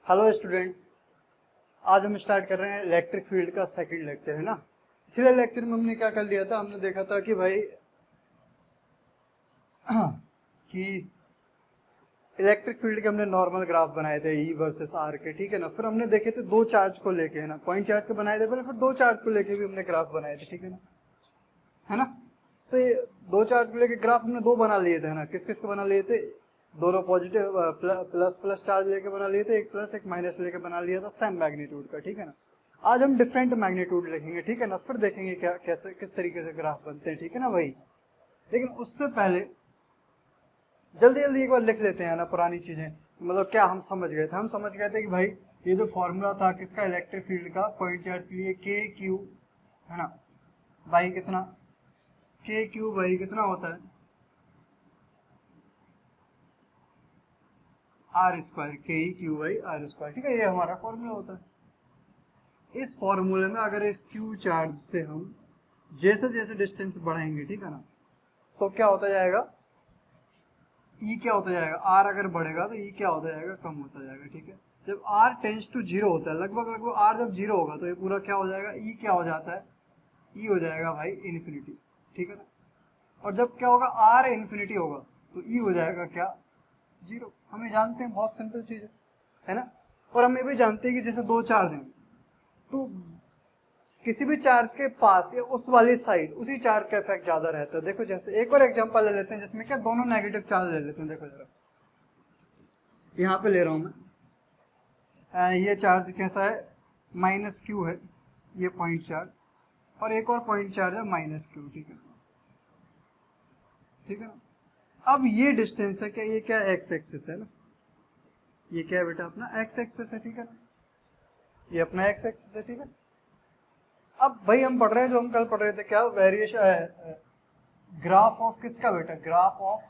Hello students, आज हम start कर रहे हैं इलेक्ट्रिक फील्ड का सेकंड लेक्चर, है ना। पिछले लेक्चर में हमने क्या कर लिया था, हमने देखा था कि भाई कि इलेक्ट्रिक फील्ड के हमने नॉर्मल ग्राफ बनाए थे ई वर्सेस आर के, ठीक है ना। फिर हमने देखे थे दो चार्ज को लेके, है ना, पॉइंट चार्ज के बनाए थे पहले, फिर दो चार्ज को लेके भी हमने ग्राफ बनाए थे, ठीक है ना। तो ये दो चार्ज को लेके ग्राफ हमने दो बना लिए थे, है ना। किस किस के बना लिए थे? दोनों पॉजिटिव प्लस प्लस चार्ज लेके बना लिए थे, एक प्लस एक माइनस लेके बना लिया था सेम मैग्नीट्यूड का, ठीक है ना। आज हम डिफरेंट मैग्नीट्यूड लिखेंगे, ठीक है ना। फिर देखेंगे क्या कैसे किस तरीके से ग्राफ बनते हैं, ठीक है ना भाई। लेकिन उससे पहले जल्दी जल्दी एक बार लिख लेते हैं ना पुरानी चीजें, मतलब क्या हम समझ गए थे। हम समझ गए थे कि भाई ये जो फॉर्मूला था किसका, इलेक्ट्रिक फील्ड का पॉइंट चार्ज के लिए, के क्यू, है ना, बाई कितना, के क्यू बाई कितना होता है, R square, K E Q by R square, ठीक है। ये हमारा फॉर्मूला होता है। इस फॉर्मूले में अगर इस क्यू चार्ज से हम जैसे जैसे डिस्टेंस बढ़ाएंगे, ठीक है ना, तो क्या होता जाएगा, ई क्या होता जाएगा, आर अगर बढ़ेगा तो ई क्या होता जाएगा, कम होता जाएगा, ठीक है। जब आर टेंस टू जीरो होता है, लगभग लगभग आर जब जीरो होगा तो ये पूरा क्या हो जाएगा, ई क्या हो जाता है, ई हो जाएगा भाई इन्फिनिटी, ठीक है ना। और जब क्या होगा, आर इन्फिनिटी होगा तो ई हो जाएगा क्या, जीरो। हमें जानते हैं, बहुत सिंपल चीज है ना। और हम ये भी जानते हैं कि जैसे दो चार्ज हैं तो किसी भी चार्ज के पास या उस वाली साइड उसी चार्ज का इफेक्ट ज्यादा रहता है। देखो जैसे एक और एग्जांपल ले लेते हैं जिसमें क्या दोनों नेगेटिव चार्ज ले लेते हैं। देखो जरा यहाँ पे ले रहा हूं मैं, ये चार्ज कैसा है, माइनस क्यू है, ये पॉइंट चार्ज, और एक और पॉइंट चार्ज है माइनस क्यू, ठीक है, ठीक है ना। अब ये डिस्टेंस है क्या, ये क्या एक्स एक्सिस है ना, ये क्या है बेटा, अपना एक्स एक्सिस है, ठीक है ना, ये अपना एक्स एक्सिस है, ठीक है। अब भाई हम पढ़ रहे हैं, जो हम कल पढ़ रहे थे क्या, वेरिएशन ग्राफ ऑफ किसका बेटा, ग्राफ ऑफ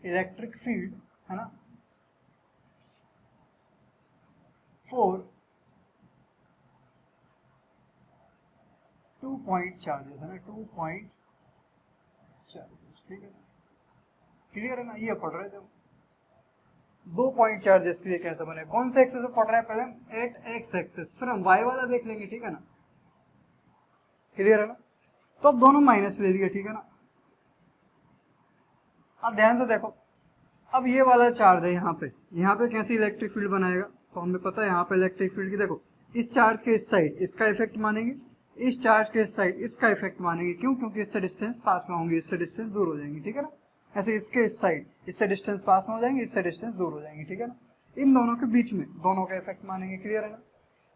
इलेक्ट्रिक फील्ड, है ना, फॉर 2 पॉइंट चार्जेस, है ना, 2 पॉइंट चार्जेस, ठीक है, क्लियर है ना। ये पढ़ रहे थे हम, दो पॉइंट चार्जेस के लिए कैसे बने, कौन से एक्सेस में पढ़ रहे हैं, पहले हम एट एक्स एक्सेस, फिर हम वाई वाला देख लेंगे, ठीक है ना, क्लियर है ना। तो अब दोनों माइनस ले लिए, ठीक है ना। अब ध्यान से देखो, अब ये वाला चार्ज है यहाँ पे कैसी इलेक्ट्रिक फील्ड बनाएगा, तो हमें पता है यहाँ पे इलेक्ट्रिक फील्ड की, देखो इस चार्ज के इस साइड इसका इफेक्ट मानेंगे, इस चार्ज के इस साइड इसका इफेक्ट मानेंगे, क्यों, क्योंकि इससे डिस्टेंस पास में होंगे, इससे डिस्टेंस दूर हो जाएंगे, ठीक है ना। ऐसे इसके इस साइड इससे डिस्टेंस पास में हो जाएंगे, इससे डिस्टेंस दूर हो जाएंगे, ठीक है ना। इन दोनों के बीच में दोनों का इफेक्ट मानेंगे, क्लियर है ना।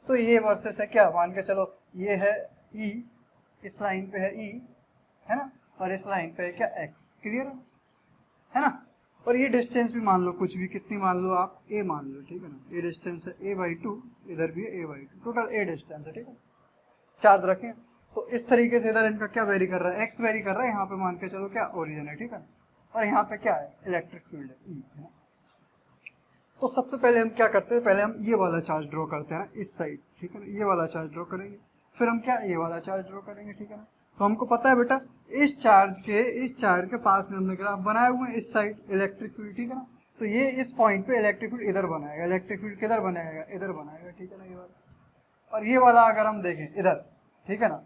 तो ये वर्सेस है क्या, मान के चलो ये है ई, इस लाइन पे है ई, है ना, और इस लाइन पे है क्या, एक्स, क्लियर है ना। और ये डिस्टेंस भी मान लो कुछ भी, कितनी मान लो आप, ए मान लो, ठीक है ना। ये डिस्टेंस है a/2, इधर भी है a/2, टोटल ए डिस्टेंस है, ठीक है। चार्ज रखें तो इस तरीके से इधर इनका क्या वेरी कर रहा है, एक्स वेरी कर रहा है, यहाँ पे मान के चलो क्या ओरिजिन है, ठीक है। और यहाँ पे क्या है, इलेक्ट्रिक फील्ड है ई, है ना। तो सबसे पहले हम क्या करते हैं, पहले हम ये वाला चार्ज ड्रॉ करते हैं ना, इस साइड, ठीक है ना, ये वाला चार्ज ड्रॉ करेंगे, फिर हम क्या ये वाला चार्ज ड्रॉ करेंगे, ठीक है ना। तो हमको पता है बेटा इस चार्ज के पास में हमने ग्राफ बनाए हुए हैं, इस साइड इलेक्ट्रिक फील्ड, ठीक है ना। तो ये इस पॉइंट पे इलेक्ट्रिक फील्ड इधर बनाएगा, इलेक्ट्रिक फील्ड किधर बनाएगा, इधर बनाएगा, ठीक है ना, ये वाला। और ये वाला अगर हम देखें इधर, ठीक है ना,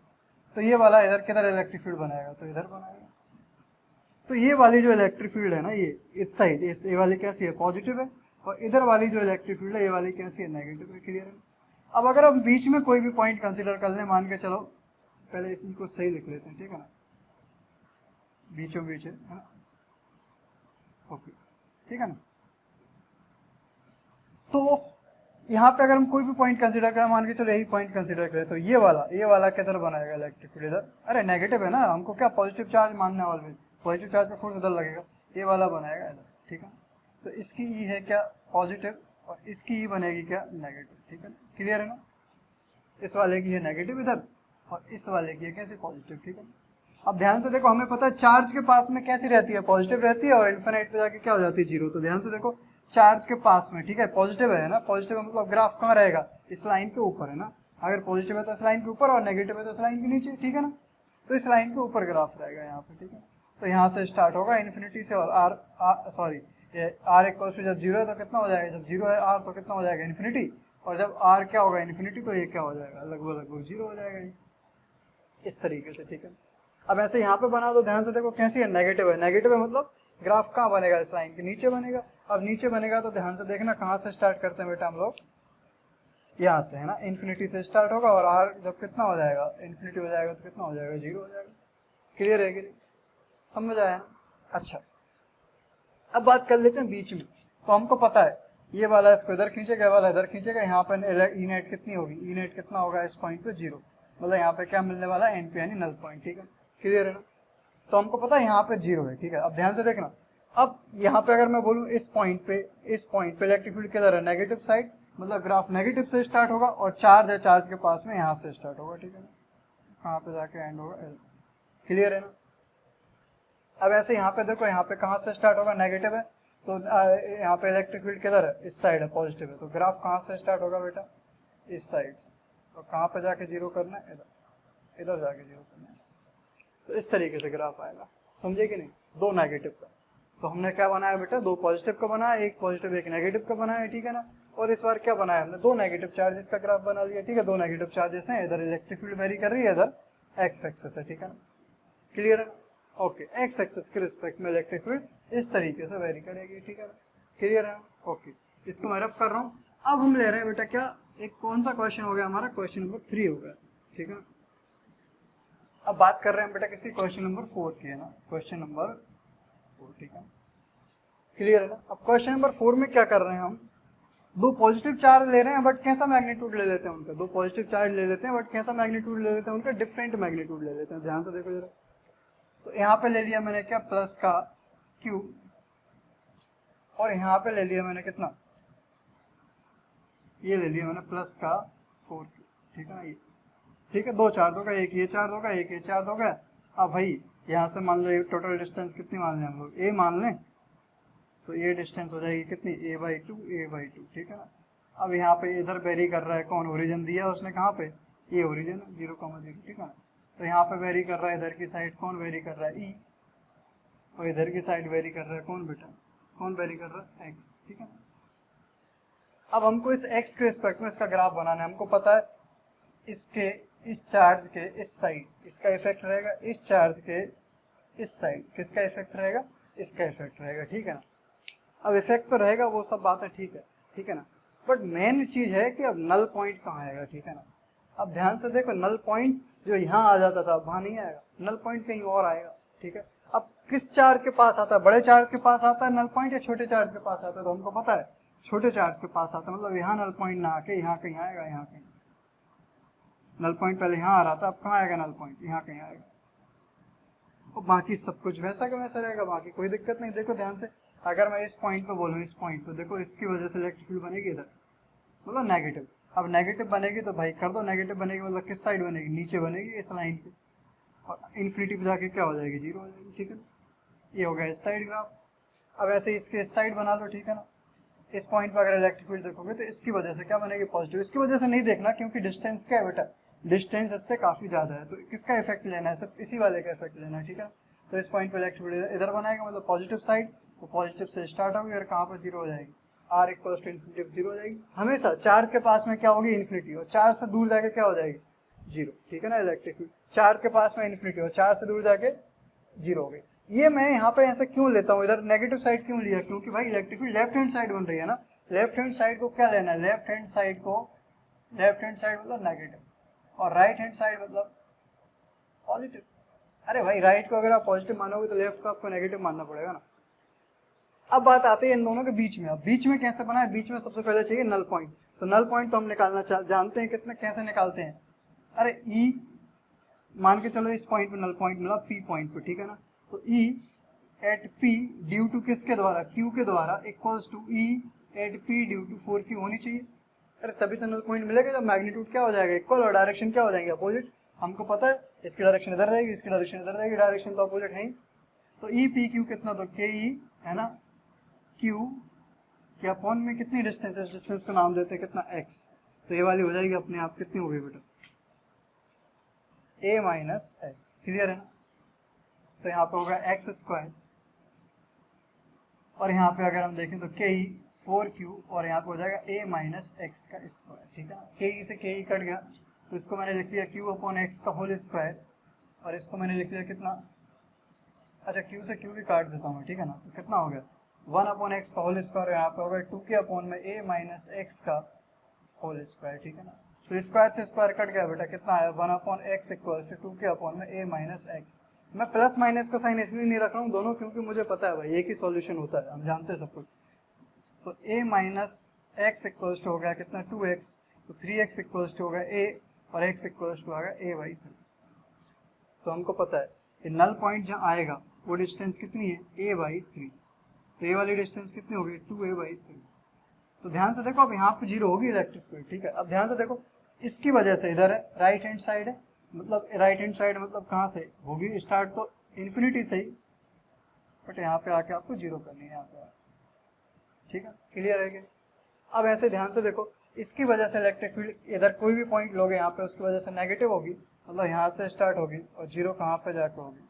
तो ये वाला इधर किधर इलेक्ट्रिक फील्ड बनाएगा, तो इधर बनाएगा। तो ये वाली जो इलेक्ट्रिक फील्ड है ना, ये इस साइड ये वाली कैसी है, पॉजिटिव है, और इधर वाली जो इलेक्ट्रिक फील्ड है ये वाली कैसी है, नेगेटिव है, क्लियर है। अब अगर हम बीच में कोई भी पॉइंट कंसीडर कर लें, मान के चलो पहले इसी को सही लिख लेते हैं, ठीक है ना, बीचों बीच है ना, ओके, ठीक है ना। तो यहाँ पे अगर हम कोई भी पॉइंट कंसीडर करें, मान के चलो यही पॉइंट कंसीडर करें, तो ये वाला किधर बनाएगा इलेक्ट्रिक फील्ड, इधर, अरे नेगेटिव है ना, हमको क्या पॉजिटिव चार्ज मानना है, ऑलवेज पॉजिटिव चार्ज पे फोर्स इधर लगेगा, ये वाला बनाएगा इधर, ठीक है। तो इसकी ई है क्या, पॉजिटिव, और इसकी ई बनेगी क्या, नेगेटिव, ठीक है, क्लियर है ना। इस वाले की है नेगेटिव इधर, और इस वाले की है कैसे, पॉजिटिव, ठीक है। अब ध्यान से देखो, हमें पता है चार्ज के पास में कैसी रहती है, पॉजिटिव रहती है, और इन्फिनिट पे जाके क्या हो जाती है, जीरो। तो ध्यान से देखो चार्ज के पास में, ठीक है, पॉजिटिव है ना, पॉजिटिव है मतलब ग्राफ कहाँ रहेगा, इस लाइन के ऊपर, है ना। अगर पॉजिटिव है तो इस लाइन के ऊपर, और नेगेटिव है तो इस लाइन के नीचे, ठीक है ना। तो इस लाइन के ऊपर ग्राफ रहेगा यहाँ पे, ठीक है। तो यहाँ से स्टार्ट होगा इन्फिनिटी से, और आर इक्वल टू जब जीरो है तो कितना हो जाएगा, जब जीरो है आर तो कितना हो जाएगा इन्फिनिटी, और जब आर क्या होगा इन्फिनिटी तो ये क्या हो जाएगा लगभग लगभग जीरो हो जाएगा ये, इस तरीके से, ठीक है। अब ऐसे यहाँ पे बना दो, ध्यान से देखो कैसी है, नेगेटिव है, नेगेटिव है मतलब ग्राफ कहाँ बनेगा, इस लाइन के नीचे बनेगा। अब नीचे बनेगा तो ध्यान से देखना कहाँ से स्टार्ट करते हैं बेटा हम लोग, यहाँ से है ना, इन्फिनिटी से स्टार्ट होगा, और आर जब कितना हो जाएगा इन्फिनिटी हो जाएगा तो कितना हो जाएगा, जीरो हो जाएगा। क्लियर है कि नहीं, समझ आया ना। अच्छा अब बात कर लेते हैं बीच में, तो हमको पता है ये वाला इसको इधर खींचेगा, वाला इधर खींचेगा, यहाँ पर ई नेट कितनी होगी, ई नेट कितना होगा इस पॉइंट पे जीरो, मतलब यहाँ पे क्या मिलने वाला है एन पी यानी नल पॉइंट, ठीक है। क्लियर है ना, तो हमको पता है यहाँ पे जीरो है, ठीक है। अब ध्यान से देखना, अब यहाँ पे अगर मैं बोलूँ इस पॉइंट पे इलेक्ट्रिक फील्ड किधर है, नेगेटिव साइड, मतलब ग्राफ नेगेटिव से स्टार्ट होगा, और चार्ज है चार्ज के पास में यहाँ से स्टार्ट होगा, ठीक है ना, कहाँ पे जाके एंड होगा एल। क्लियर है ना। अब ऐसे यहाँ पे देखो, यहाँ पे कहाँ से स्टार्ट होगा, नेगेटिव है, तो यहाँ पे इलेक्ट्रिक फील्ड किधर है, इस साइड है, पॉजिटिव है, तो ग्राफ कहाँ से स्टार्ट होगा बेटा, इस साइड से, तो कहाँ पे जाके जीरो करना है, इधर, इधर जाके जीरो करना है, तो इस तरीके से ग्राफ आएगा, समझे कि नहीं, दो नेगेटिव का। तो हमने क्या बनाया बेटा, दो पॉजिटिव का बनाया, एक पॉजिटिव एक नेगेटिव का बनाया, ठीक है ना। और इस बार क्या बनाया हमने, दो नेगेटिव चार्जेस का ग्राफ बना दिया, ठीक है। दो नेगेटिव चार्जेस हैं, इधर इलेक्ट्रिक फील्ड वेरी कर रही है, इधर एक्स एक्सेस है, ठीक है ना। क्लियर है, ओके। एक्स एक्सेस के रिस्पेक्ट में इलेक्ट्रिक फील्ड इस तरीके से वेरी करेगी, ठीक है। क्लियर है, ओके। इसको मैं रफ कर रहा हूँ। अब हम ले रहे हैं बेटा क्या, एक कौन सा क्वेश्चन हो गया हमारा, क्वेश्चन नंबर 3 हो गया, ठीक है। अब बात कर रहे हैं बेटा किसी क्वेश्चन नंबर 4 की, है ना, क्वेश्चन नंबर 4, ठीक है। क्लियर है ना। अब क्वेश्चन नंबर 4 में क्या कर रहे हैं हम, दो पॉजिटिव चार्ज ले रहे हैं बट कैसा मैग्नीट्यूड ले लेते हैं उनका, दो पॉजिटिव चार्ज ले लेते हैं बट कैसा मैग्नीट्यूड ले लेते हैं उनका, डिफरेंट मैग्नीट्यूड ले लेते हैं। ध्यान से देखो जरा, तो यहाँ पे ले लिया मैंने क्या, प्लस का Q, और यहाँ पे ले लिया मैंने कितना, ये ले लिया मैंने प्लस का 4Q, ठीक है ना। ये ठीक है, दो चार्ज होगा, एक ये चार्ज होगा, एक ये चार्ज होगा। अब भाई यहाँ से मान लो ये टोटल डिस्टेंस कितनी मान लें हम लोग, ए मान लें, तो ये डिस्टेंस हो जाएगी कितनी, a/2, ठीक है ना। अब यहाँ पे इधर वेरी कर रहा है कौन, ओरिजिन दिया उसने कहाँ पे, ये ओरिजिन 0,0, ठीक है ना। तो यहाँ पे वेरी कर रहा है इधर की साइड कौन वेरी कर रहा है, ई, और इधर की साइड वेरी कर रहा है कौन बेटा, कौन वेरी कर रहा है, एक्स, ठीक है ना। अब हमको इस एक्स के रिस्पेक्ट में इसका ग्राफ बनाना है। हमको पता है इसके इस चार्ज के इस साइड इसका इफेक्ट रहेगा, इस चार्ज के इस साइड किसका इफेक्ट रहेगा, इसका इफेक्ट रहेगा, ठीक है ना। अब इफेक्ट तो रहेगा, वो सब बात है, ठीक है ना। बट मेन चीज है कि अब नल पॉइंट कहाँ आएगा, ठीक है ना। अब ध्यान से देखो, नल पॉइंट जो यहाँ आ जाता था वहाँ नहीं आएगा, नल पॉइंट कहीं और आएगा, ठीक है। अब किस चार्ज के पास आता है, बड़े चार्ज के पास आता है नल पॉइंट या छोटे चार्ज के पास आता है, तो हमको पता है छोटे चार्ज के पास आता है, मतलब यहाँ नल पॉइंट ना आके यहाँ कहीं आएगा, यहाँ कहीं। नल पॉइंट पहले यहाँ आ रहा था, अब कहाँ आएगा नल पॉइंट, यहाँ कहीं आएगा। और बाकी सब कुछ वैसा का वैसा रहेगा, बाकी कोई दिक्कत नहीं। देखो ध्यान से, अगर मैं इस पॉइंट पे बोलूँ, इस पॉइंट पे देखो, इसकी वजह से इलेक्ट्रिक फील्ड बनेगी इधर, मतलब नेगेटिव। अब नेगेटिव बनेगी तो भाई कर दो, नेगेटिव बनेगी मतलब किस साइड बनेगी, नीचे बनेगी इस लाइन पे, और इन्फिनिटी पे जाके क्या हो जाएगी, जीरो हो जाएगी, ठीक है ना। ये हो गया इस साइड ग्राफ। अब ऐसे इसके इस साइड बना लो, ठीक है ना। इस पॉइंट पर अगर इलेक्ट्रिक फील्ड देखोगे तो इसकी वजह से क्या बनेगी, पॉजिटिव। इसकी वजह से नहीं देखना, क्योंकि डिस्टेंस क्या है बेटा, डिस्टेंस इससे काफी ज्यादा है, तो किसका इफेक्ट लेना है, सिर्फ इसी वाले का इफेक्ट लेना है, ठीक है। तो इस पॉइंट पर इलेक्ट्रिक फील्ड इधर बनाएगा, मतलब पॉजिटिव साइड, तो पॉजिटिव से स्टार्ट होगी और कहाँ पर जीरो हो जाएगी, R equal to infinity zero हो जाएगी। हमेशा चार्ज के पास में क्या होगी, इन्फिनिटी, और चार्ज से दूर जाके क्या हो जाएगी, जीरो, ठीक है ना। इलेक्ट्रिक फील्ड चार्ज के पास में इन्फिनिटी, और चार्ज से दूर जाके जीरो हो गई। ये मैं यहाँ पे ऐसे क्यों लेता हूँ, इधर नेगेटिव साइड क्यों लिया, क्योंकि भाई electric field left hand side बन रही है ना। लेफ्ट हैंड साइड को क्या लेना है, लेफ्ट हैंड साइड मतलब नेगेटिव, और राइट हैंड साइड मतलब पॉजिटिव। अरे भाई राइट को अगर आप पॉजिटिव मानोगे तो लेफ्ट को आपको नेगेटिव मानना पड़ेगा ना। अब बात आती है इन दोनों के बीच में। अब बीच में कैसे बना है, बीच में सबसे पहले चाहिए नल पॉइंट। तो नल पॉइंट तो हम निकालना जानते हैं, कितने कैसे निकालते हैं। अरे ई मान के चलो, इस पॉइंट पे नल पॉइंट मिला पी पॉइंट पे, ठीक है ना। तो E at P due to किसके द्वारा, क्यू के द्वारा, equals to E at P due to 4Q होनी चाहिए। अरे तभी तो नल पॉइंट मिलेगा जब मैग्नीट्यूड क्या हो जाएगा, इक्वल, और डायरेक्शन क्या हो जाएंगे, अपोजिट। हमको पता है इसकी डायरेक्शन इधर रहेगी, इसकी डायरेक्शन इधर रहेगी, डायरेक्शन तो अपोजिट है ही। तो ई पी क्यू कितना, तो के ई है ना, क्यू के अपॉन में कितनी डिस्टेंस है, इस डिस्टेंस को नाम देते हैं कितना, एक्स। तो ये वाली हो जाएगी अपने आप, कितनी हो गई बेटा, a माइनस एक्स। क्लियर है ना। तो यहाँ पे होगा एक्स स्क्वायर, और यहाँ पे अगर हम देखें तो के ई 4q और यहाँ पे हो जाएगा a माइनस एक्स का स्क्वायर, ठीक है ना। के ई से के ई कट गया तो इसको मैंने लिख लिया q अपॉन एक्स का होल स्क्वायर, और इसको मैंने लिख लिया कितना, अच्छा q से q भी काट देता हूँ, ठीक है ना। तो कितना हो गया 1 अपॉन एक्स का होल स्क्वायर, यहाँ पे होगा 2k अपॉन में a माइनस एक्स का होल स्क्वायर, ठीक है ना। तो स्क्वायर से स्क्वायर कट गया बेटा, कितना आया 1 upon X equal to 2k upon में a माइनस एक्स। मैं प्लस माइनस का साइन इसलिए नहीं रख रहा हूँ दोनों, क्योंकि मुझे पता है भाई एक ही सॉल्यूशन होता है, हम जानते हैं सब कुछ। तो a minus X equal to हो गया कितना 2x, तो 3x इक्वल टू हो गया a, और x इक्वल टू आ गया a/3। तो हमको पता है कि नल पॉइंट जहाँ आएगा वो डिस्टेंस कितनी है a/3, तो ये वाली डिस्टेंस कितनी होगी 2a/3। तो ध्यान से देखो अब यहाँ पे जीरो होगी इलेक्ट्रिक फील्ड, ठीक है। अब ध्यान से देखो इसकी वजह से इधर है राइट हैंड साइड है, मतलब राइट हैंड साइड मतलब कहाँ से होगी स्टार्ट, तो इन्फिनिटी से ही, बट यहाँ पे आके आपको जीरो करनी है यहाँ पे, ठीक है। क्लियर है क्या। अब ऐसे ध्यान से देखो इसकी वजह से इलेक्ट्रिक फील्ड इधर कोई भी पॉइंट लोगे यहाँ पे उसकी वजह से नेगेटिव होगी, मतलब यहाँ से स्टार्ट होगी और जीरो कहाँ पे जाके होगी।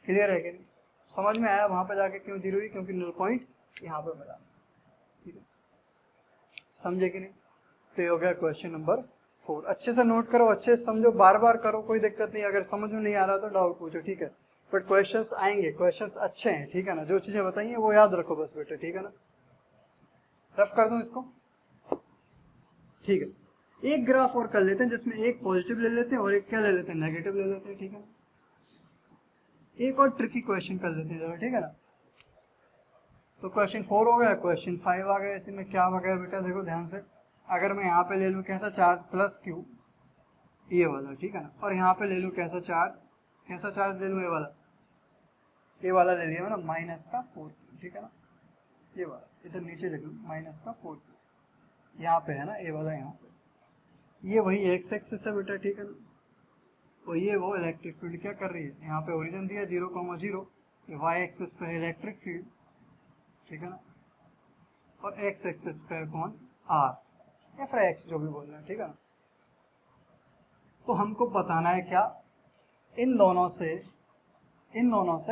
क्लियर है कि नहीं, समझ में आया वहां पे जाके क्यों जीरो हुई, क्योंकि नल पॉइंट यहाँ पे मिला, ठीक है। समझे कि नहीं। तो ये हो गया क्वेश्चन नंबर 4। अच्छे से नोट करो, अच्छे से समझो, बार बार करो, कोई दिक्कत नहीं। अगर समझ में नहीं आ रहा तो डाउट पूछो, ठीक है। बट क्वेश्चंस आएंगे, क्वेश्चंस अच्छे हैं, ठीक है ना। जो चीजें बताइए वो याद रखो बस बेटे, ठीक है ना। रफ कर दूं इसको, ठीक है। एक ग्राफ और कर लेते हैं जिसमें एक पॉजिटिव ले लेते हैं और एक क्या ले लेते हैं नेगेटिव ले लेते हैं, ठीक है। एक और ट्रिकी क्वेश्चन कर लेते हैं जरा, ठीक है ना। तो क्वेश्चन 4 हो गया, क्वेश्चन 5 आ गया। इसमें क्या आ गया बेटा, देखो ध्यान से। अगर मैं यहाँ पे ले लूँ कैसा चार्ज प्लस क्यू, ये वाला, ठीक है ना, और यहाँ पे ले लूँ कैसा चार्ज ले लूँ, ये वाला ले लिया ना माइनस का 4, ठीक है ना। ये वाला इधर नीचे लिख लूँ माइनस का 4, यहाँ पे है ना ये वाला, यहाँ पे ये वही एक्स एक्सिस है बेटा, ठीक है ना। तो ये वो इलेक्ट्रिक फील्ड क्या कर रही है, यहाँ पे ओरिजिन दिया 0,0, वाई एक्सिस पे है इलेक्ट्रिक फील्ड, ठीक है ना, और एक्स एक्सिस पे कौन आर या फिर एक्स जो भी बोल रहे हैं, ठीक है ना। तो हमको बताना है क्या, इन दोनों से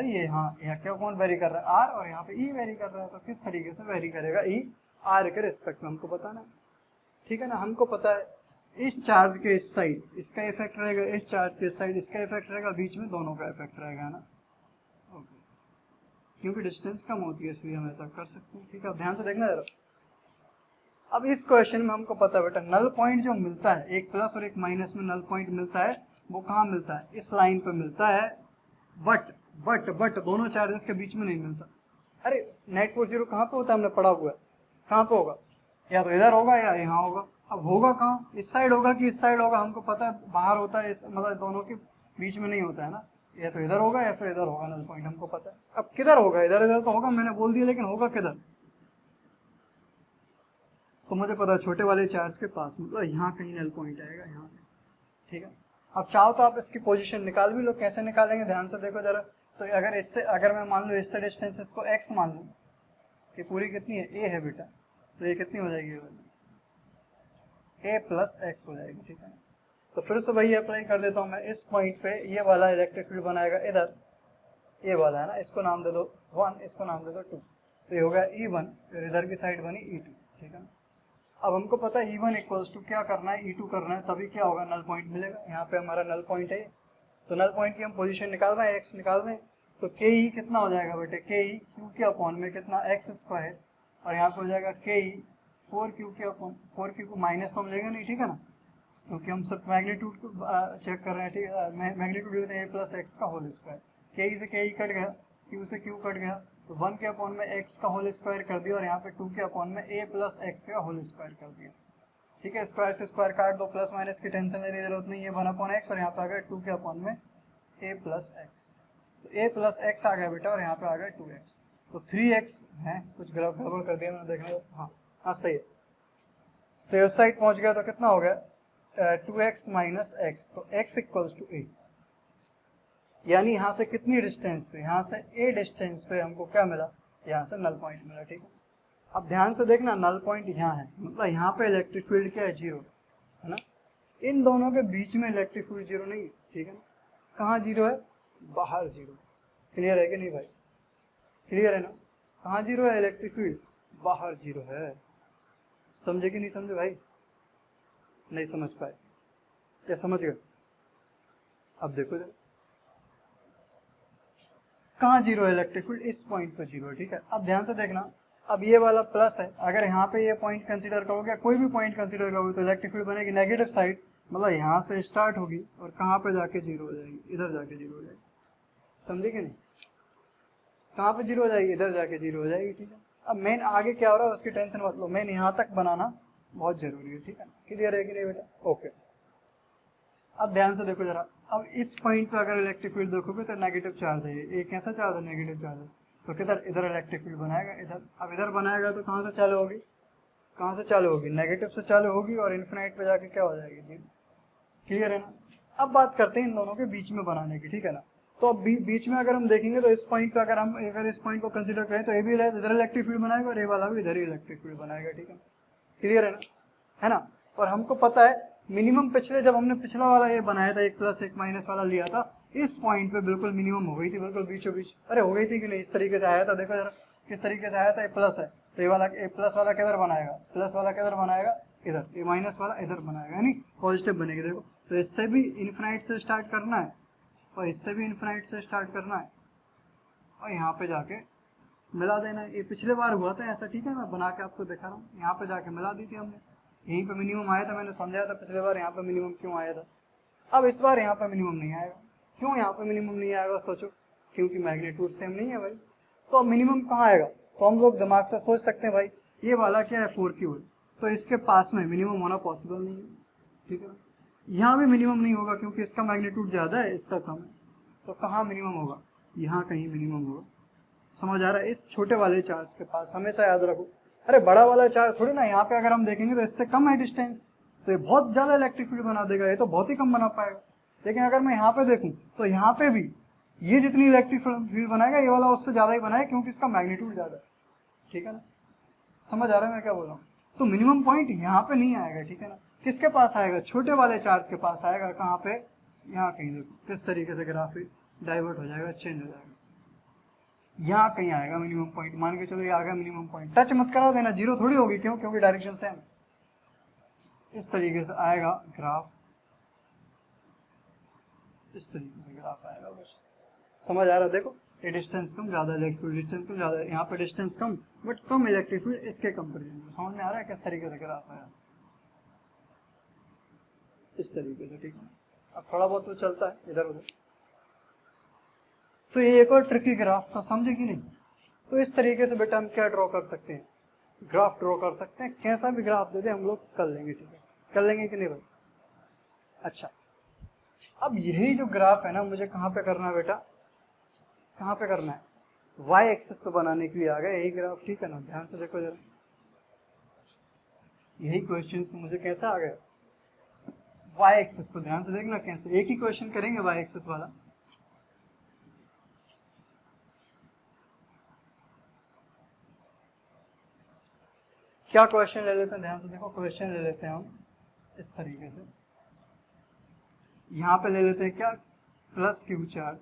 ये, हाँ यहाँ क्या कौन वेरी कर रहा है आर, और यहाँ पे ई वेरी कर रहा है। तो किस तरीके से वेरी करेगा ई आर के रिस्पेक्ट में हमको बताना है, ठीक है ना। हमको पता है इस चार्ज के इस साइड इसका इफेक्ट रहेगा, इस चार्ज के इस साइड इसका इफेक्ट रहेगा, बीच में दोनों का इफेक्ट रहेगा ना, ओके। क्योंकि डिस्टेंस कम होती है इसलिए हम ऐसा कर सकते हैं, ठीक है। अब ध्यान से देखना जरा। अब इस क्वेश्चन में हमको पता है बेटा नल पॉइंट जो मिलता है, एक प्लस और एक माइनस में नल पॉइंट मिलता है, वो कहाँ मिलता है, इस लाइन पे मिलता है, बट दोनों चार्जेस के बीच में नहीं मिलता। अरे नेट फोर्स जीरो कहाँ पे होता है, हमने पढ़ा हुआ है, कहाँ पे होगा, या तो इधर होगा या यहाँ होगा। अब होगा कहाँ, इस साइड होगा कि इस साइड होगा, हमको पता है बाहर होता है, मतलब दोनों के बीच में नहीं होता है ना, या तो इधर होगा या फिर इधर होगा नल पॉइंट, हमको पता है। अब किधर होगा, इधर इधर तो होगा, मैंने बोल दिया, लेकिन होगा किधर, तो मुझे पता है छोटे वाले चार्ज के पास, मतलब यहाँ कहीं नल पॉइंट आएगा, यहाँ, ठीक है। अब चाहो तो आप इसकी पोजीशन निकाल भी लो, कैसे निकालेंगे ध्यान से देखो जरा। तो अगर मैं मान लो इससे डिस्टेंस इसको x मान लूँ, ये पूरी कितनी है a है बेटा, तो ये कितनी हो जाएगी a प्लस एक्स हो जाएगी, ठीक है। तो फिर से वही अप्लाई कर देता हूँ मैं, इस पॉइंट पे ये वाला इलेक्ट्रिक फील्ड बनाएगा इधर, ये वाला है ना, इसको नाम दे दो 1, इसको नाम दे दो 2, तो ये हो गया E1, फिर इधर की साइड बनी E2, ठीक है ना। अब हमको पता है E1 इक्वल्स टू क्या करना है, E2 करना है, तभी क्या होगा नल पॉइंट मिलेगा। यहाँ पे हमारा नल पॉइंट है, तो नल पॉइंट की हम पोजीशन निकाल रहे हैं, x निकाल रहे हैं। तो के ई कितना हो जाएगा बेटे, के ई क्यू के अपॉन में कितना एक्स स्क्वायर, और यहाँ पे हो जाएगा के ई 4q के अपॉन 4q को माइनस तो हम लेंगे नहीं, ठीक है ना, क्योंकि हम सिर्फ मैग्नीट्यूड को चेक कर रहे हैं, ठीक है। मैग्नीट्यूड लेते हैं a प्लस एक्स का होल स्क्वायर, के ई से के ई कट गया, q से q कट गया, तो 1 के अपॉन में x का होल स्क्वायर कर दिया, और यहाँ पे 2 के अपॉन में a प्लस एक्स का होल स्क्वायर कर दिया, ठीक है। स्क्वायर से स्क्वायर काट दो, प्लस माइनस की टेंशन लेने की जरूरत नहीं है, 1 अपॉन एक्स, और यहाँ पे आ गया 2 के अपॉन में a प्लस एक्स, तो a प्लस एक्स आ गया बेटा, और यहाँ पे आ गया 2x, तो 3x है, कुछ गड़बड़ कर दिया मैंने, देखने दो, हाँ सही है। तो इस साइड पहुंच गया, तो कितना हो गया 2x माइनस एक्स, तो x इक्वल्स टू a, यानी यहाँ से कितनी डिस्टेंस पे, यहाँ से a डिस्टेंस पे हमको क्या मिला, यहाँ से नल पॉइंट मिला, ठीक है। अब ध्यान से देखना, नल पॉइंट यहाँ है, मतलब यहाँ पे इलेक्ट्रिक फील्ड क्या है, जीरो है ना। इन दोनों के बीच में इलेक्ट्रिक फील्ड जीरो नहीं है, ठीक है ना। कहाँ जीरो है, बाहर जीरो। क्लियर है कि नहीं भाई, क्लियर है ना? कहाँ जीरो है इलेक्ट्रिक फील्ड? बाहर जीरो है। समझे कि नहीं समझे भाई? नहीं समझ पाए क्या? समझ गए? अब देखो कहाँ जीरो है इलेक्ट्रिक फील्ड? इस पॉइंट पे जीरो है, ठीक है। अब ध्यान से देखना, अब ये वाला प्लस है, अगर यहाँ पे ये पॉइंट कंसीडर करोगे, कोई भी पॉइंट कंसीडर करोगे तो इलेक्ट्रिक फील्ड बनेगी नेगेटिव साइड, मतलब यहाँ से स्टार्ट होगी और कहाँ पे जाके जीरो हो जाएगी? इधर जाके जीरो हो जाएगी। समझे कि नहीं? कहाँ पे जीरो हो जाएगी? इधर जाके जीरो हो जाएगी, ठीक है। अब मेन आगे क्या हो रहा है उसकी टेंशन मत लो, मेन यहाँ तक बनाना बहुत जरूरी है, ठीक है। क्लियर है कि नहीं बेटा? ओके। अब ध्यान से देखो जरा, अब इस पॉइंट पे अगर इलेक्ट्रिक फील्ड देखोगे तो नेगेटिव चार्ज है, ये कैसा चार्ज है? नेगेटिव चार्ज है। तो किधर? इधर इलेक्ट्रिक फील्ड बनाएगा, इधर। अब इधर बनाएगा तो कहाँ से चालू होगी? कहाँ से चालू होगी? नेगेटिव से चालू होगी और इन्फिनाइट पे जाके क्या हो जाएगी? जीरो। क्लियर है ना? अब बात करते हैं इन दोनों के बीच में बनाने की, ठीक है ना। तो अब बीच में अगर हम देखेंगे तो इस पॉइंट पे अगर इस पॉइंट को कंसीडर करें तो ये भी इधर इलेक्ट्रिक फील्ड बनाएगा और ये वाला भी इधर ही इलेक्ट्रिक फील्ड बनाएगा, ठीक है। क्लियर है ना? है ना? और हमको पता है मिनिमम पिछले, जब हमने पिछला वाला ये बनाया था, एक प्लस एक माइनस वाला लिया था, इस पॉइंट पे बिल्कुल मिनिमम हो गई थी, बिल्कुल बीचों बीच। अरे हो गई थी कि नहीं? इस तरीके से आया था, देखो जरा किस तरीके से आया था। ये प्लस है तो ये वाला, ये प्लस वाला किधर बनाएगा? प्लस वाला किधर बनाएगा? इधर। ये माइनस वाला इधर बनाएगा, यानी पॉजिटिव बनेगी। देखो तो इससे भी इन्फिनाइट से स्टार्ट करना है और इससे भी इन्फिनाइट से स्टार्ट करना है और यहाँ पे जाके मिला देना है। ये पिछले बार हुआ था ऐसा, ठीक है, मैं बना के आपको दिखा रहा हूँ। यहाँ पे जाके मिला दी थी हमने, यहीं पे मिनिमम आया था, मैंने समझाया था पिछले बार यहाँ पे मिनिमम क्यों आया था। अब इस बार यहाँ पे मिनिमम नहीं आएगा। क्यों यहाँ पे मिनिमम नहीं आएगा? सोचो, क्योंकि मैग्नीट्यूड सेम नहीं है भाई। तो अब मिनिमम कहाँ आएगा? तो हम लोग दिमाग से सोच सकते हैं भाई, ये वाला क्या है? 4Q है, तो इसके पास में मिनिमम होना पॉसिबल नहीं है, ठीक है। यहाँ भी मिनिमम नहीं होगा क्योंकि इसका मैग्नीट्यूड ज़्यादा है, इसका कम है। तो कहाँ मिनिमम होगा? यहाँ कहीं मिनिमम होगा। समझ आ रहा है? इस छोटे वाले चार्ज के पास, हमेशा याद रखो। अरे बड़ा वाला चार्ज थोड़ी ना, यहाँ पे अगर हम देखेंगे तो इससे कम है डिस्टेंस, तो ये बहुत ज़्यादा इलेक्ट्रिक फील्ड बना देगा, ये तो बहुत ही कम बना पाएगा। लेकिन अगर मैं यहाँ पे देखूँ तो यहाँ पे भी ये जितनी इलेक्ट्रिक फील्ड बनाएगा, ये वाला उससे ज़्यादा ही बनाएगा क्योंकि इसका मैग्नीट्यूड ज़्यादा है, ठीक है ना। समझ आ रहा है मैं क्या बोल रहा हूँ? तो मिनिमम पॉइंट यहाँ पे नहीं आएगा, ठीक है ना। किसके पास आएगा? छोटे वाले चार्ज के पास आएगा। कहाँ पे? यहाँ कहीं। देखो किस तरीके से ग्राफ डाइवर्ट हो जाएगा, चेंज हो जाएगा। यहाँ कहीं आएगा मिनिमम पॉइंट, मान के चलो ये आ गया मिनिमम पॉइंट। टच मत करा देना, जीरो थोड़ी होगी, क्यों? क्योंकि डायरेक्शन सेम। इस तरीके से आएगा ग्राफ, इस तरीके से ग्राफ आएगा बस। समझ आ रहा है? देखो ये डिस्टेंस कम, ज़्यादा इलेक्ट्रिक डिस्टेंस कम, ज़्यादा, यहाँ पे distance come but come electric field इसके कंपेरिजन में। समझ में आ रहा है किस तरीके से ग्राफ आया? इस तरीके से, ठीक है। अब थोड़ा बहुत तो चलता है इधर उधर। तो ये एक और ट्रिकी ग्राफ था, समझे कि नहीं? तो इस तरीके से बेटा हम क्या ड्रॉ कर सकते हैं? ग्राफ ड्रॉ कर सकते हैं। कैसा भी ग्राफ दे दे हम लोग कर लेंगे, ठीक है। कर लेंगे कि नहीं भाई? अच्छा, अब यही जो ग्राफ है ना, मुझे कहाँ पे करना है बेटा? कहाँ पे करना है? वाई एक्सेस पे बनाने के लिए आ गया यही ग्राफ, ठीक है ना। ध्यान से देखो जरा, यही क्वेश्चन से मुझे कैसा आ गया? वाई एक्सेस पे। ध्यान से देखना कैसे, एक ही क्वेश्चन करेंगे वाई एक्सेस वाला। क्या क्वेश्चन ले लेते हैं? ध्यान से देखो, क्वेश्चन ले लेते हैं हम इस तरीके से। यहाँ पे ले लेते हैं क्या? प्लस क्यू चार्ज,